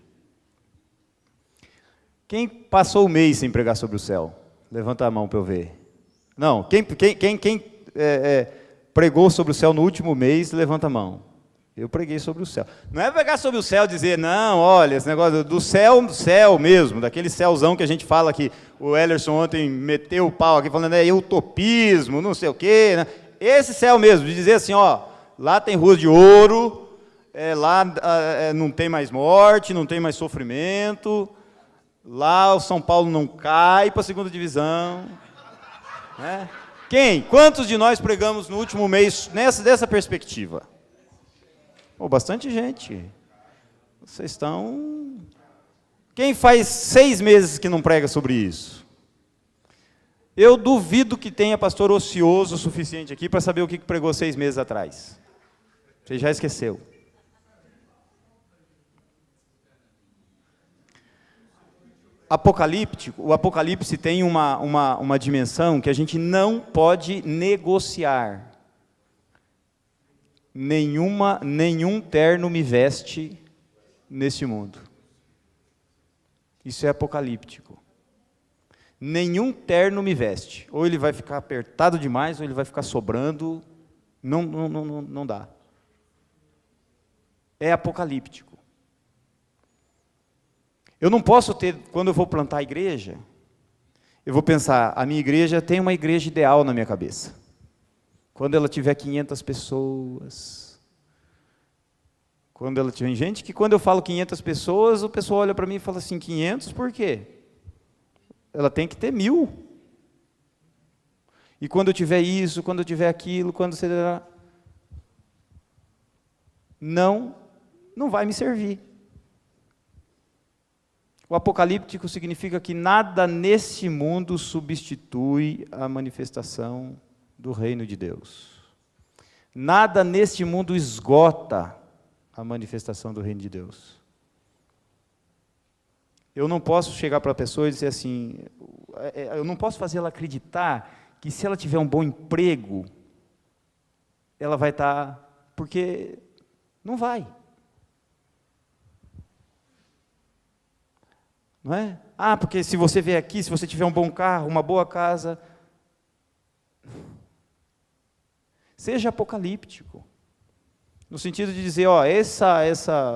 Quem passou o mês sem pregar sobre o céu? Levanta a mão para eu ver. Não, quem pregou sobre o céu no último mês, levanta a mão. Eu preguei sobre o céu. Não é pregar sobre o céu e dizer, não, olha, esse negócio do céu mesmo, daquele céuzão que a gente fala que o Ellerson ontem meteu o pau aqui, falando, utopismo, não sei o quê, né? Esse céu mesmo, de dizer assim, ó, lá tem ruas de ouro, lá não tem mais morte, não tem mais sofrimento, lá o São Paulo não cai para a segunda divisão. Né? Quantos de nós pregamos no último mês dessa perspectiva? Bastante gente. Vocês estão... Quem faz 6 meses que não prega sobre isso? Eu duvido que tenha pastor ocioso o suficiente aqui para saber o que pregou 6 meses atrás. Você já esqueceu. Apocalíptico, o Apocalipse tem uma dimensão que a gente não pode negociar. Nenhum terno me veste neste mundo. Isso é apocalíptico. Nenhum terno me veste. Ou ele vai ficar apertado demais, ou ele vai ficar sobrando. Não dá. É apocalíptico. Eu não posso ter, quando eu vou plantar a igreja, eu vou pensar, a minha igreja tem uma igreja ideal na minha cabeça. Quando ela tiver 500 pessoas. Quando ela tiver gente que, quando eu falo 500 pessoas, o pessoal olha para mim e fala assim, 500 por quê? Ela tem que ter 1000. E quando eu tiver isso, quando eu tiver aquilo, quando você... Não vai me servir. O apocalíptico significa que nada nesse mundo substitui a manifestação do reino de Deus. Nada neste mundo esgota a manifestação do reino de Deus. Eu não posso chegar para a pessoa e dizer assim, eu não posso fazer ela acreditar que se ela tiver um bom emprego, ela vai estar, porque não vai. Não é? Porque se você vier aqui, se você tiver um bom carro, uma boa casa... Seja apocalíptico. No sentido de dizer,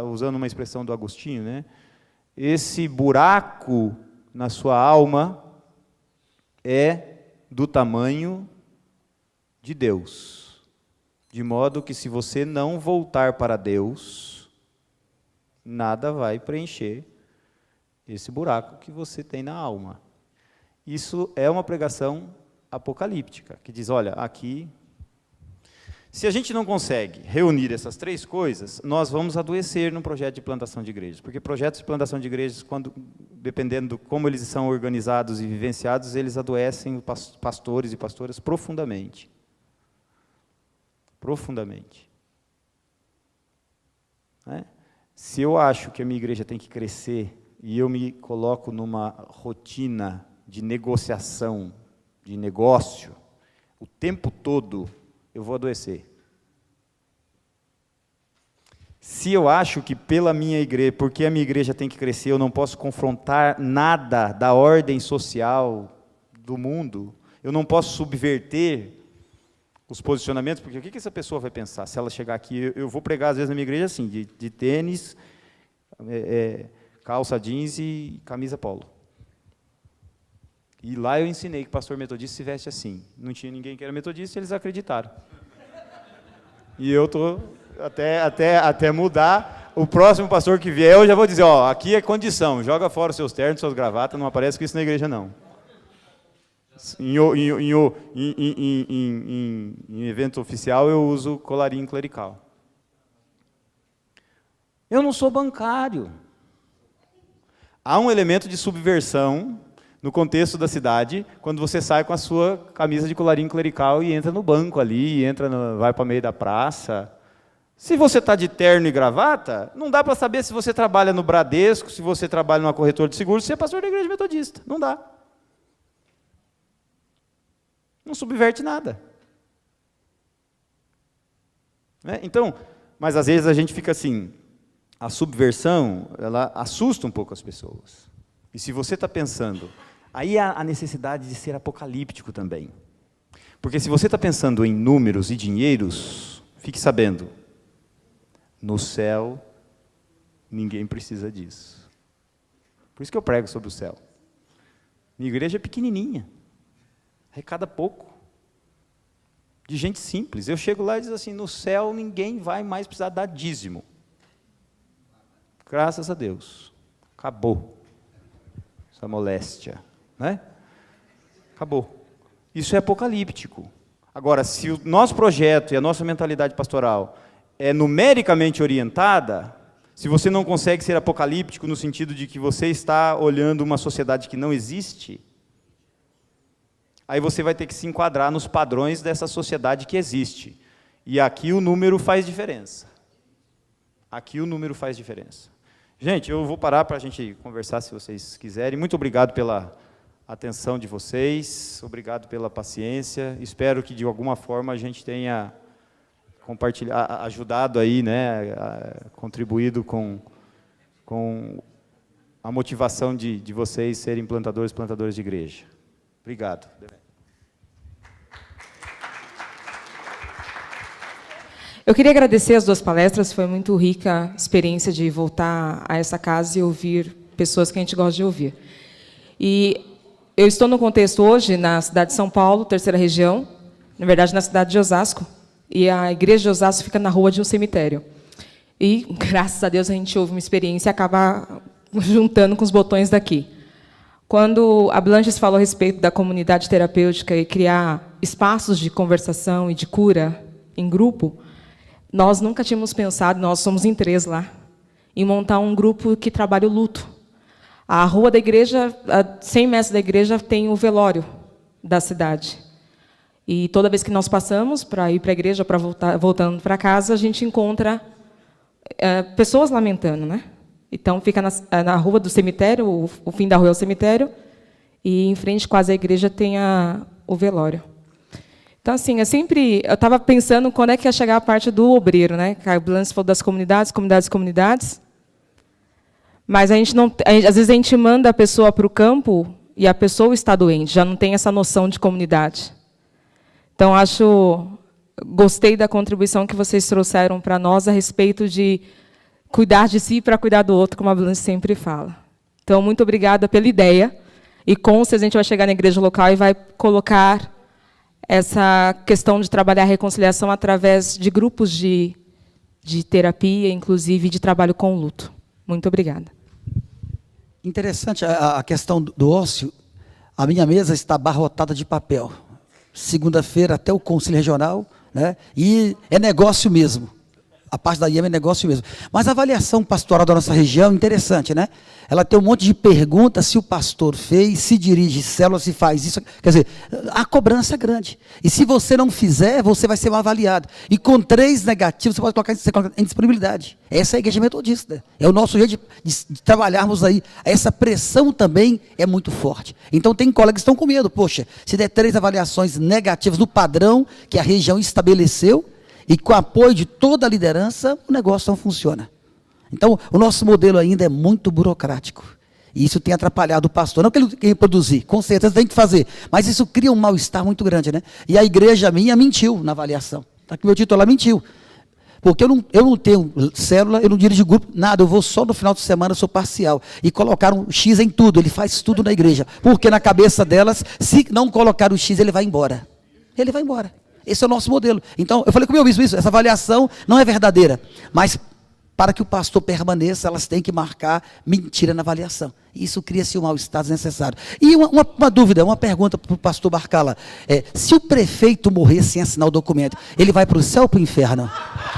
usando uma expressão do Agostinho, né? Esse buraco na sua alma é do tamanho de Deus. De modo que se você não voltar para Deus, nada vai preencher esse buraco que você tem na alma. Isso é uma pregação apocalíptica, que diz, olha, aqui, se a gente não consegue reunir essas três coisas, nós vamos adoecer num projeto de plantação de igrejas, porque projetos de plantação de igrejas, dependendo de como eles são organizados e vivenciados, eles adoecem pastores e pastoras profundamente. Profundamente. Né? Se eu acho que a minha igreja tem que crescer, e eu me coloco numa rotina de negociação, de negócio, o tempo todo, eu vou adoecer. Se eu acho que pela minha igreja, porque a minha igreja tem que crescer, eu não posso confrontar nada da ordem social do mundo, eu não posso subverter os posicionamentos, porque o que essa pessoa vai pensar? Se ela chegar aqui, eu vou pregar às vezes na minha igreja assim, de tênis, calça jeans e camisa polo. E lá eu ensinei que o pastor metodista se veste assim. Não tinha ninguém que era metodista e eles acreditaram. E eu estou até mudar. O próximo pastor que vier, eu já vou dizer, ó, aqui é condição, joga fora os seus ternos, suas gravatas, não aparece com isso na igreja não. Em evento oficial eu uso colarinho clerical. Eu não sou bancário. Há um elemento de subversão no contexto da cidade, quando você sai com a sua camisa de colarinho clerical e entra no banco ali, vai para o meio da praça. Se você está de terno e gravata, não dá para saber se você trabalha no Bradesco, se você trabalha numa corretora de seguros, se é pastor da igreja metodista. Não dá. Não subverte nada. Então, mas às vezes a gente fica assim, a subversão, ela assusta um pouco as pessoas. E se você está pensando, aí há a necessidade de ser apocalíptico também. Porque se você está pensando em números e dinheiros, fique sabendo, no céu, ninguém precisa disso. Por isso que eu prego sobre o céu. Minha igreja é pequenininha, arrecada pouco, de gente simples. Eu chego lá e diz assim, no céu ninguém vai mais precisar dar dízimo. Graças a Deus. Acabou essa moléstia, né? Acabou. Isso é apocalíptico. Agora, se o nosso projeto e a nossa mentalidade pastoral é numericamente orientada, se você não consegue ser apocalíptico no sentido de que você está olhando uma sociedade que não existe, aí você vai ter que se enquadrar nos padrões dessa sociedade que existe. E aqui o número faz diferença. Aqui o número faz diferença. Gente, eu vou parar para a gente conversar, se vocês quiserem. Muito obrigado pela atenção de vocês, obrigado pela paciência. Espero que, de alguma forma, a gente tenha ajudado aí, né, contribuído com a motivação de vocês serem plantadores de igreja. Obrigado. Eu queria agradecer as duas palestras, foi muito rica a experiência de voltar a essa casa e ouvir pessoas que a gente gosta de ouvir. E eu estou no contexto hoje na cidade de São Paulo, terceira região, na verdade na cidade de Osasco, e a igreja de Osasco fica na rua de um cemitério. E, graças a Deus, a gente ouve uma experiência e acaba juntando com os botões daqui. Quando a Blanches falou a respeito da comunidade terapêutica e criar espaços de conversação e de cura em grupo, nós nunca tínhamos pensado, nós somos em 3 lá, em montar um grupo que trabalha o luto. A rua da igreja, a 100 metros da igreja, tem o velório da cidade. E toda vez que nós passamos para ir para a igreja, para voltando para casa, a gente encontra pessoas lamentando, né? Então, fica na rua do cemitério, o fim da rua é o cemitério, e em frente quase à igreja tem o velório. Então, assim, eu estava pensando quando é que ia chegar a parte do obreiro, né? A Blanche falou das comunidades. Mas às vezes a gente manda a pessoa para o campo e a pessoa está doente, já não tem essa noção de comunidade. Então, gostei da contribuição que vocês trouxeram para nós a respeito de cuidar de si para cuidar do outro, como a Blanche sempre fala. Então, muito obrigada pela ideia. E com certeza a gente vai chegar na igreja local e vai colocar essa questão de trabalhar a reconciliação através de grupos de terapia, inclusive de trabalho com o luto. Muito obrigada. Interessante a questão do ócio. A minha mesa está abarrotada de papel. Segunda-feira até o Conselho Regional, né? E é negócio mesmo. A parte da IEM é negócio mesmo. Mas a avaliação pastoral da nossa região é interessante, né? Ela tem um monte de perguntas se o pastor fez, se dirige célula, se faz isso. Quer dizer, a cobrança é grande. E se você não fizer, você vai ser mal avaliado. E com 3 negativos, você pode colocar em disponibilidade. Essa é a igreja metodista. É o nosso jeito de trabalharmos aí. Essa pressão também é muito forte. Então tem colegas que estão com medo. Poxa, se der 3 avaliações negativas no padrão que a região estabeleceu, e com o apoio de toda a liderança, o negócio não funciona. Então, o nosso modelo ainda é muito burocrático. E isso tem atrapalhado o pastor. Não que ele quer produzir, com certeza tem que fazer. Mas isso cria um mal-estar muito grande, né? E a igreja minha mentiu na avaliação. Está aqui meu titular, mentiu. Porque eu não tenho célula, eu não dirijo grupo, nada. Eu vou só no final de semana, eu sou parcial. E colocaram um X em tudo, ele faz tudo na igreja. Porque na cabeça delas, se não colocar o X, ele vai embora. Ele vai embora. Esse é o nosso modelo. Então, eu falei com o meu bispo isso, essa avaliação não é verdadeira, mas para que o pastor permaneça, elas têm que marcar mentira na avaliação. Isso cria-se um mal-estar desnecessário. E uma dúvida, uma pergunta para o pastor Barcala. Se o prefeito morrer sem assinar o documento, ele vai para o céu ou para o inferno?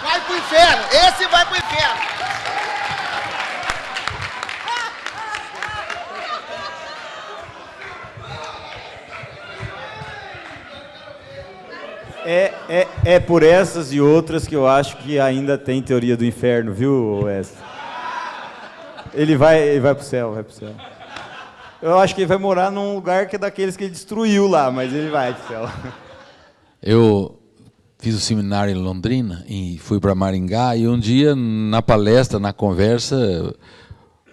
Vai para o inferno, esse vai para o inferno. É por essas e outras que eu acho que ainda tem teoria do inferno, viu, Wes? Ele vai pro céu, vai pro céu. Eu acho que ele vai morar num lugar que é daqueles que ele destruiu lá, mas ele vai pro céu. Eu fiz o seminário em Londrina e fui para Maringá, e um dia, na palestra, na conversa,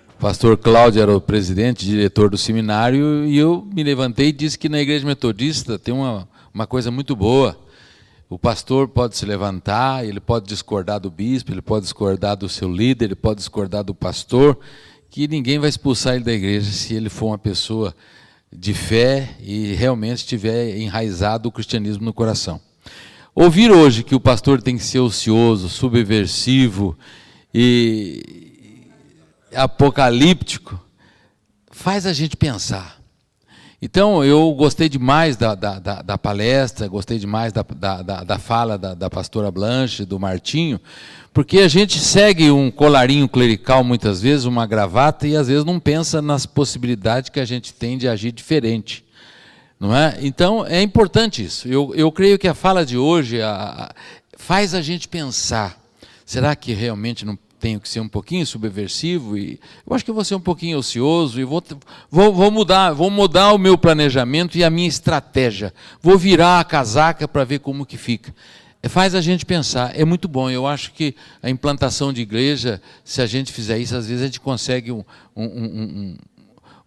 o pastor Cláudio era o presidente, diretor do seminário, e eu me levantei e disse que na igreja metodista tem uma coisa muito boa. O pastor pode se levantar, ele pode discordar do bispo, ele pode discordar do seu líder, ele pode discordar do pastor, que ninguém vai expulsar ele da igreja se ele for uma pessoa de fé e realmente tiver enraizado o cristianismo no coração. Ouvir hoje que o pastor tem que ser ocioso, subversivo e apocalíptico, faz a gente pensar. Então, eu gostei demais da palestra, gostei demais da fala da pastora Blanche, do Martinho, porque a gente segue um colarinho clerical muitas vezes, uma gravata, e às vezes não pensa nas possibilidades que a gente tem de agir diferente. Não é? Então, é importante isso. Eu creio que a fala de hoje faz a gente pensar, será que realmente não tenho que ser um pouquinho subversivo? E eu acho que eu vou ser um pouquinho ocioso e vou mudar o meu planejamento e a minha estratégia. Vou virar a casaca para ver como que fica. Faz a gente pensar, é muito bom. Eu acho que a implantação de igreja, se a gente fizer isso, às vezes a gente consegue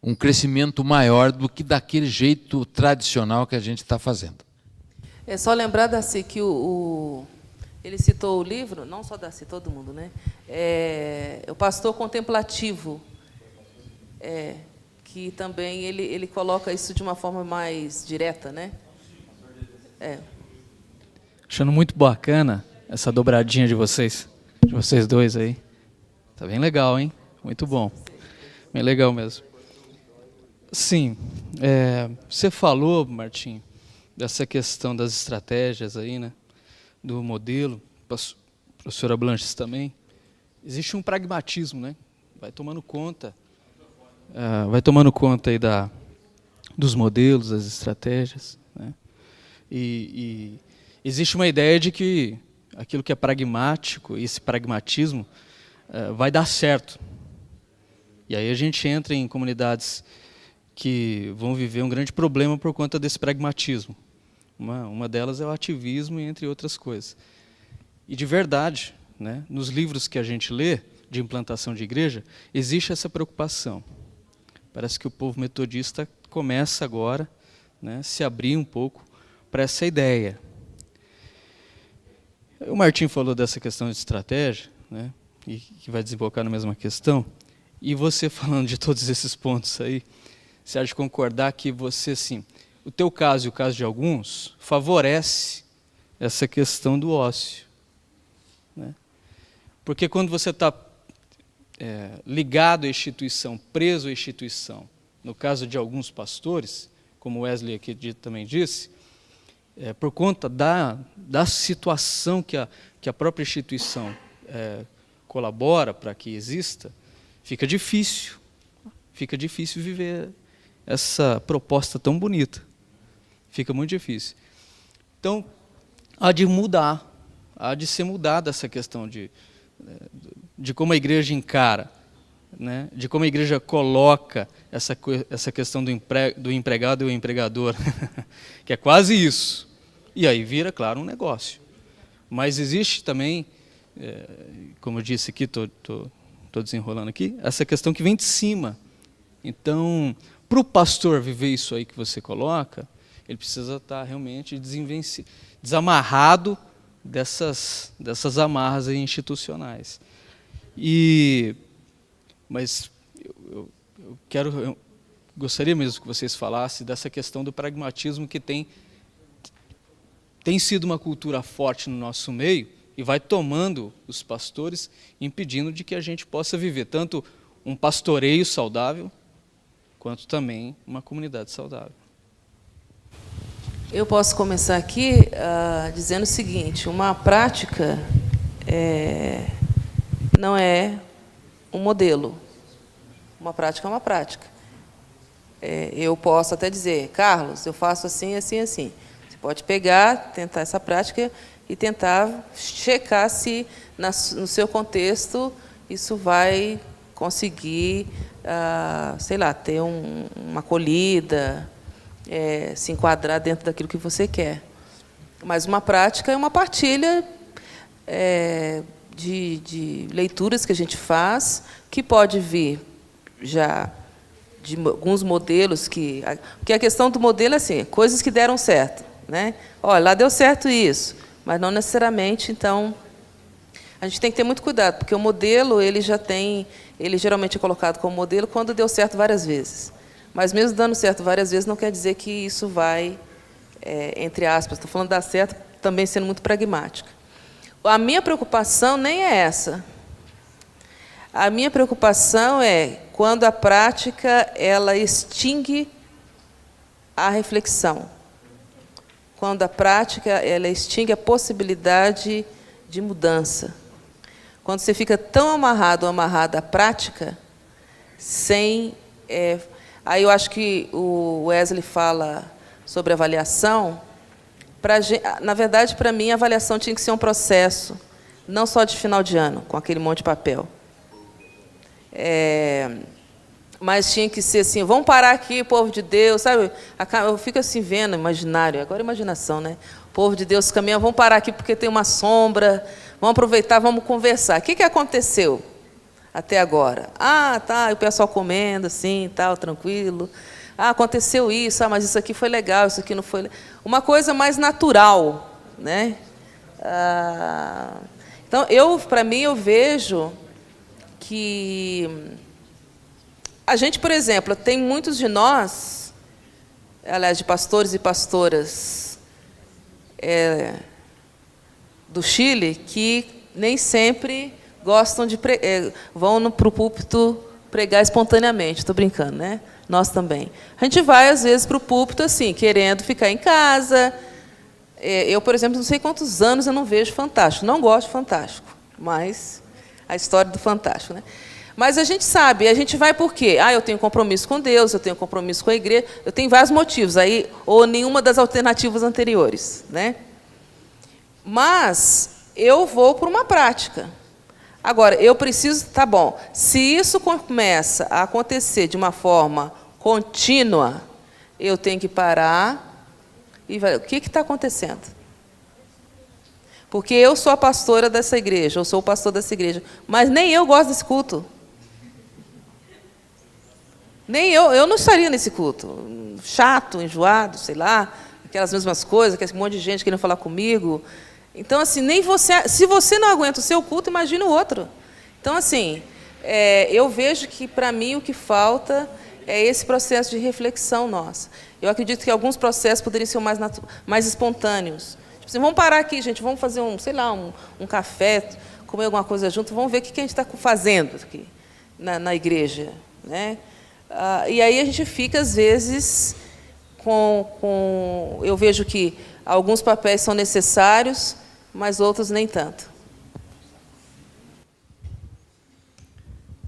um crescimento maior do que daquele jeito tradicional que a gente está fazendo. É só lembrar, Darcy, que ele citou o livro, não só Darcy, todo mundo, né? O Pastor Contemplativo, que também ele coloca isso de uma forma mais direta, né? Achando muito bacana essa dobradinha de vocês dois aí. Tá bem legal, hein? Muito bom. Bem legal mesmo. Sim, você falou, Martim, dessa questão das estratégias aí, né? Do modelo, professora Blanches também. Existe um pragmatismo, né? Vai tomando conta aí dos modelos, das estratégias, né? E existe uma ideia de que aquilo que é pragmático, esse pragmatismo, vai dar certo. E aí a gente entra em comunidades que vão viver um grande problema por conta desse pragmatismo. Uma delas é o ativismo, entre outras coisas. E de verdade, né, nos livros que a gente lê, de implantação de igreja, existe essa preocupação. Parece que o povo metodista começa agora, né, se abrir um pouco para essa ideia. O Martim falou dessa questão de estratégia, né, e que vai desembocar na mesma questão. E você falando de todos esses pontos aí, você há de concordar que você, assim, o teu caso e o caso de alguns, favorece essa questão do ócio, né? Porque quando você está ligado à instituição, preso à instituição, no caso de alguns pastores, como Wesley aqui também disse, por conta da situação que a própria instituição colabora para que exista, fica difícil viver essa proposta tão bonita. Fica muito difícil. Então, há de ser mudada essa questão de como a igreja encara, né? De como a igreja coloca essa questão do empregado e o empregador, que é quase isso. E aí vira, claro, um negócio. Mas existe também, como eu disse aqui, estou desenrolando aqui, essa questão que vem de cima. Então, para o pastor viver isso aí que você coloca, ele precisa estar realmente desamarrado dessas amarras aí institucionais. Mas eu gostaria mesmo que vocês falassem dessa questão do pragmatismo que tem sido uma cultura forte no nosso meio e vai tomando os pastores, impedindo de que a gente possa viver tanto um pastoreio saudável, quanto também uma comunidade saudável. Eu posso começar aqui dizendo o seguinte: uma prática não é um modelo. Uma prática é uma prática. Eu posso até dizer, Carlos, eu faço assim, assim, assim. Você pode pegar, tentar essa prática e tentar checar se, no seu contexto, isso vai conseguir, sei lá, ter uma acolhida, se enquadrar dentro daquilo que você quer. Mas uma prática é uma partilha de leituras que a gente faz, que pode vir já de alguns modelos porque a questão do modelo é assim, coisas que deram certo, né? Olha, lá deu certo isso, mas não necessariamente. Então, a gente tem que ter muito cuidado, porque o modelo ele geralmente é colocado como modelo quando deu certo várias vezes. Mas mesmo dando certo várias vezes, não quer dizer que isso vai, entre aspas, estou falando dar certo, também sendo muito pragmática. A minha preocupação nem é essa. A minha preocupação é quando a prática ela extingue a reflexão. Quando a prática ela extingue a possibilidade de mudança. Quando você fica tão amarrado ou amarrada à prática, sem... aí eu acho que o Wesley fala sobre avaliação. Na verdade, para mim, a avaliação tinha que ser um processo, não só de final de ano, com aquele monte de papel. Mas tinha que ser assim, vamos parar aqui, povo de Deus, sabe? Eu fico assim vendo, imaginário, agora imaginação, né? O povo de Deus caminha, vamos parar aqui porque tem uma sombra, vamos aproveitar, vamos conversar. O que aconteceu até agora? Tá, o pessoal comendo, assim, tal, tranquilo. Aconteceu isso, mas isso aqui foi legal, isso aqui não foi... Uma coisa mais natural, né? Então, para mim, eu vejo que a gente, por exemplo, tem muitos de nós, aliás, de pastores e pastoras do Chile, que nem sempre gostam de vão para o púlpito pregar espontaneamente. Estou brincando, né? Nós também. A gente vai, às vezes, para o púlpito assim, querendo ficar em casa. Eu, por exemplo, não sei quantos anos eu não vejo Fantástico. Não gosto de Fantástico, mas a história do Fantástico, né? Mas a gente sabe, a gente vai por quê? Eu tenho compromisso com Deus, eu tenho compromisso com a igreja, eu tenho vários motivos, aí, ou nenhuma das alternativas anteriores, né? Mas eu vou por uma prática. Agora, eu preciso... Tá bom, se isso começa a acontecer de uma forma contínua, eu tenho que parar e ver o que está acontecendo. Porque eu sou a pastora dessa igreja, eu sou o pastor dessa igreja, mas nem eu gosto desse culto. Nem eu não estaria nesse culto. Chato, enjoado, sei lá, aquelas mesmas coisas, aquele monte de gente querendo falar comigo. Então, assim, nem você, se você não aguenta o seu culto, imagina o outro. Então, assim, eu vejo que, para mim, o que falta é esse processo de reflexão nossa. Eu acredito que alguns processos poderiam ser mais espontâneos. Tipo assim, vamos parar aqui, gente, vamos fazer um café, comer alguma coisa junto, vamos ver o que a gente está fazendo aqui na igreja, né? E aí a gente fica, às vezes, eu vejo que alguns papéis são necessários, mas outros nem tanto.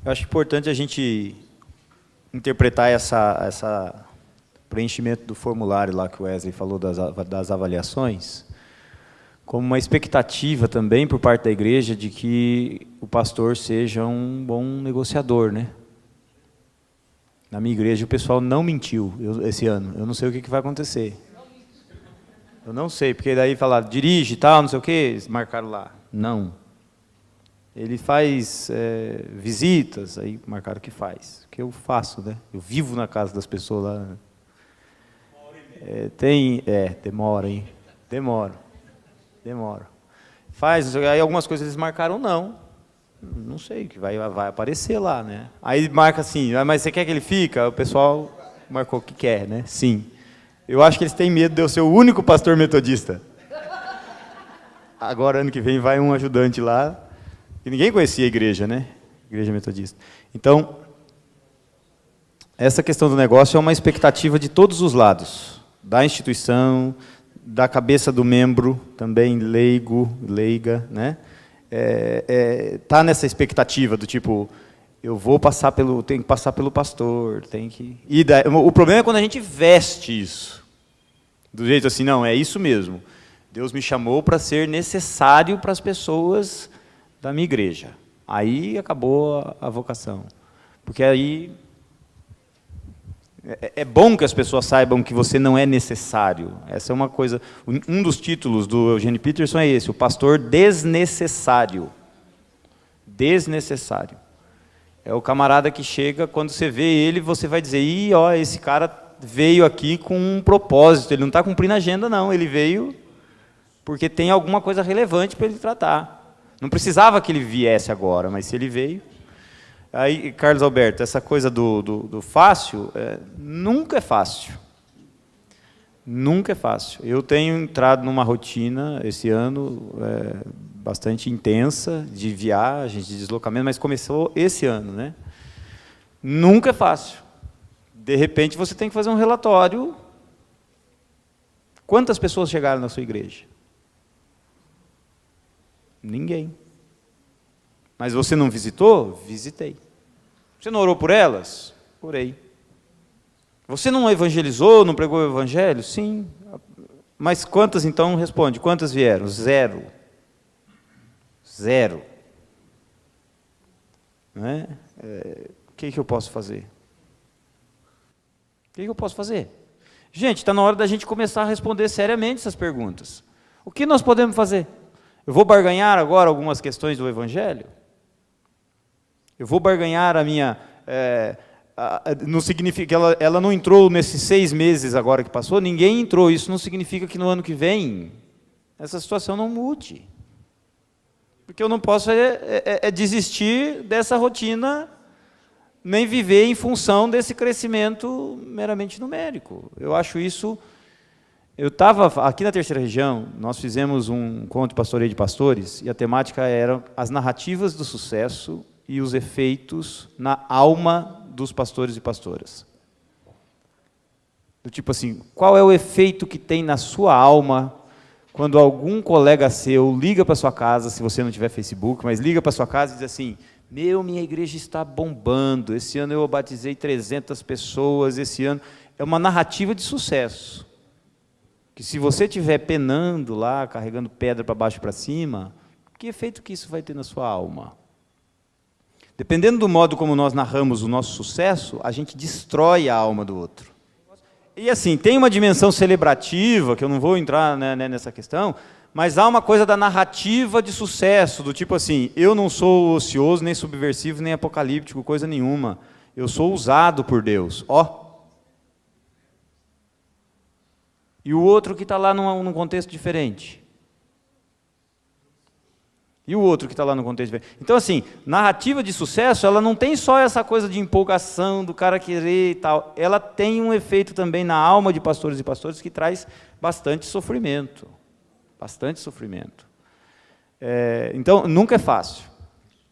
Eu acho importante a gente interpretar essa preenchimento do formulário lá que o Wesley falou das avaliações como uma expectativa também por parte da igreja de que o pastor seja um bom negociador, né? Na minha igreja o pessoal não mentiu esse ano. Eu não sei o que vai acontecer. Eu não sei, porque daí falaram, dirige e tal, não sei o quê, eles marcaram lá. Não. Ele faz visitas, aí marcaram que faz. Que eu faço, né? Eu vivo na casa das pessoas lá. Demora, hein? Demora. Faz, aí algumas coisas eles marcaram não sei, que vai aparecer lá, né? Aí marca assim, mas você quer que ele fica? O pessoal marcou que quer, né? Sim. Eu acho que eles têm medo de eu ser o único pastor metodista. Agora, ano que vem, vai um ajudante lá, que ninguém conhecia a igreja, né? Igreja metodista. Então, essa questão do negócio é uma expectativa de todos os lados, da instituição, da cabeça do membro, também leiga, né? Tá nessa expectativa do tipo, eu tenho que passar pelo pastor, o problema é quando a gente veste isso, do jeito assim, não, é isso mesmo. Deus me chamou para ser necessário para as pessoas da minha igreja. Aí acabou a vocação, porque aí é bom que as pessoas saibam que você não é necessário. Essa é uma coisa. Um dos títulos do Eugene Peterson é esse: o pastor desnecessário. Desnecessário. É o camarada que chega, quando você vê ele, você vai dizer: esse cara veio aqui com um propósito. Ele não está cumprindo a agenda, não. Ele veio porque tem alguma coisa relevante para ele tratar. Não precisava que ele viesse agora, mas se ele veio. Aí, Carlos Alberto, essa coisa do fácil, nunca é fácil. Nunca é fácil. Eu tenho entrado numa rotina, esse ano, bastante intensa, de viagens, de deslocamento, mas começou esse ano, né? Nunca é fácil. De repente, você tem que fazer um relatório. Quantas pessoas chegaram na sua igreja? Ninguém. Mas você não visitou? Visitei. Você não orou por elas? Orei. Você não evangelizou, não pregou o evangelho? Sim. Mas quantas, então, responde? Quantas vieram? 0. 0. Não é? O que eu posso fazer? O que eu posso fazer? Gente, está na hora da gente começar a responder seriamente essas perguntas. O que nós podemos fazer? Eu vou barganhar agora algumas questões do evangelho? Eu vou barganhar a minha... não significa que ela não entrou nesses 6 meses agora que passou, ninguém entrou, isso não significa que no ano que vem essa situação não mude. Porque eu não posso desistir dessa rotina, nem viver em função desse crescimento meramente numérico. Eu acho isso... Eu estava aqui na Terceira Região, nós fizemos um encontro pastoreio de pastores, e a temática era as narrativas do sucesso e os efeitos na alma dos pastores e pastoras. Do tipo assim, qual é o efeito que tem na sua alma quando algum colega seu liga para sua casa, se você não tiver Facebook, mas liga para sua casa e diz assim: minha igreja está bombando, esse ano eu batizei 300 pessoas, esse ano... É uma narrativa de sucesso. Que se você estiver penando lá, carregando pedra para baixo e para cima, que efeito que isso vai ter na sua alma? Dependendo do modo como nós narramos o nosso sucesso, a gente destrói a alma do outro. E assim, tem uma dimensão celebrativa, que eu não vou entrar, né, nessa questão, mas há uma coisa da narrativa de sucesso, do tipo assim, eu não sou ocioso, nem subversivo, nem apocalíptico, coisa nenhuma. Eu sou usado por Deus. E o outro que está lá num contexto diferente. E o outro que está lá no contexto diferente. Então, assim, narrativa de sucesso, ela não tem só essa coisa de empolgação, do cara querer e tal. Ela tem um efeito também na alma de pastores e pastoras que traz bastante sofrimento. Bastante sofrimento. Então, nunca é fácil.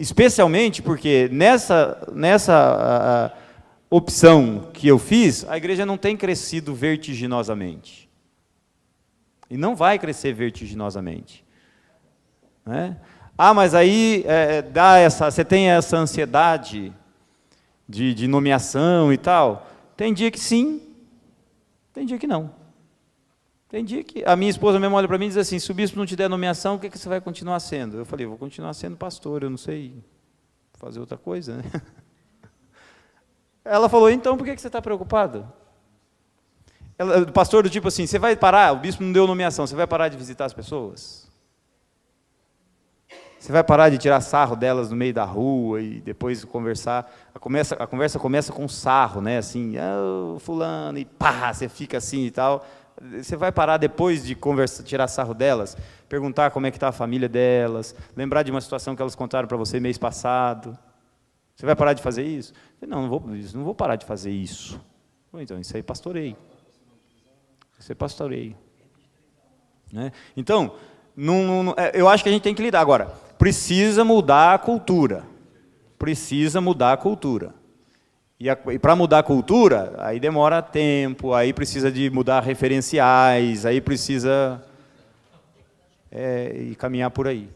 Especialmente porque nessa opção que eu fiz, a igreja não tem crescido vertiginosamente. E não vai crescer vertiginosamente. Né? Mas aí você tem essa ansiedade de nomeação e tal. Tem dia que sim, tem dia que não. Tem dia que a minha esposa mesmo olha para mim e diz assim, se o bispo não te der nomeação, o que você vai continuar sendo? Eu falei, vou continuar sendo pastor, eu não sei fazer outra coisa. Né? Ela falou, então por que você está preocupado? Pastor do tipo assim, você vai parar, o bispo não deu nomeação, você vai parar de visitar as pessoas? Você vai parar de tirar sarro delas no meio da rua e depois conversar? A conversa começa com sarro, né? Assim, fulano, e pá, você fica assim e tal. Você vai parar depois de tirar sarro delas, perguntar como é que está a família delas, lembrar de uma situação que elas contaram para você mês passado. Você vai parar de fazer isso? Não vou parar de fazer isso. Então, isso aí pastoreio. Isso aí pastoreio. Né? Então, eu acho que a gente tem que lidar. Agora, precisa mudar a cultura. Precisa mudar a cultura. E para mudar a cultura, aí demora tempo, aí precisa de mudar referenciais, aí precisa caminhar por aí.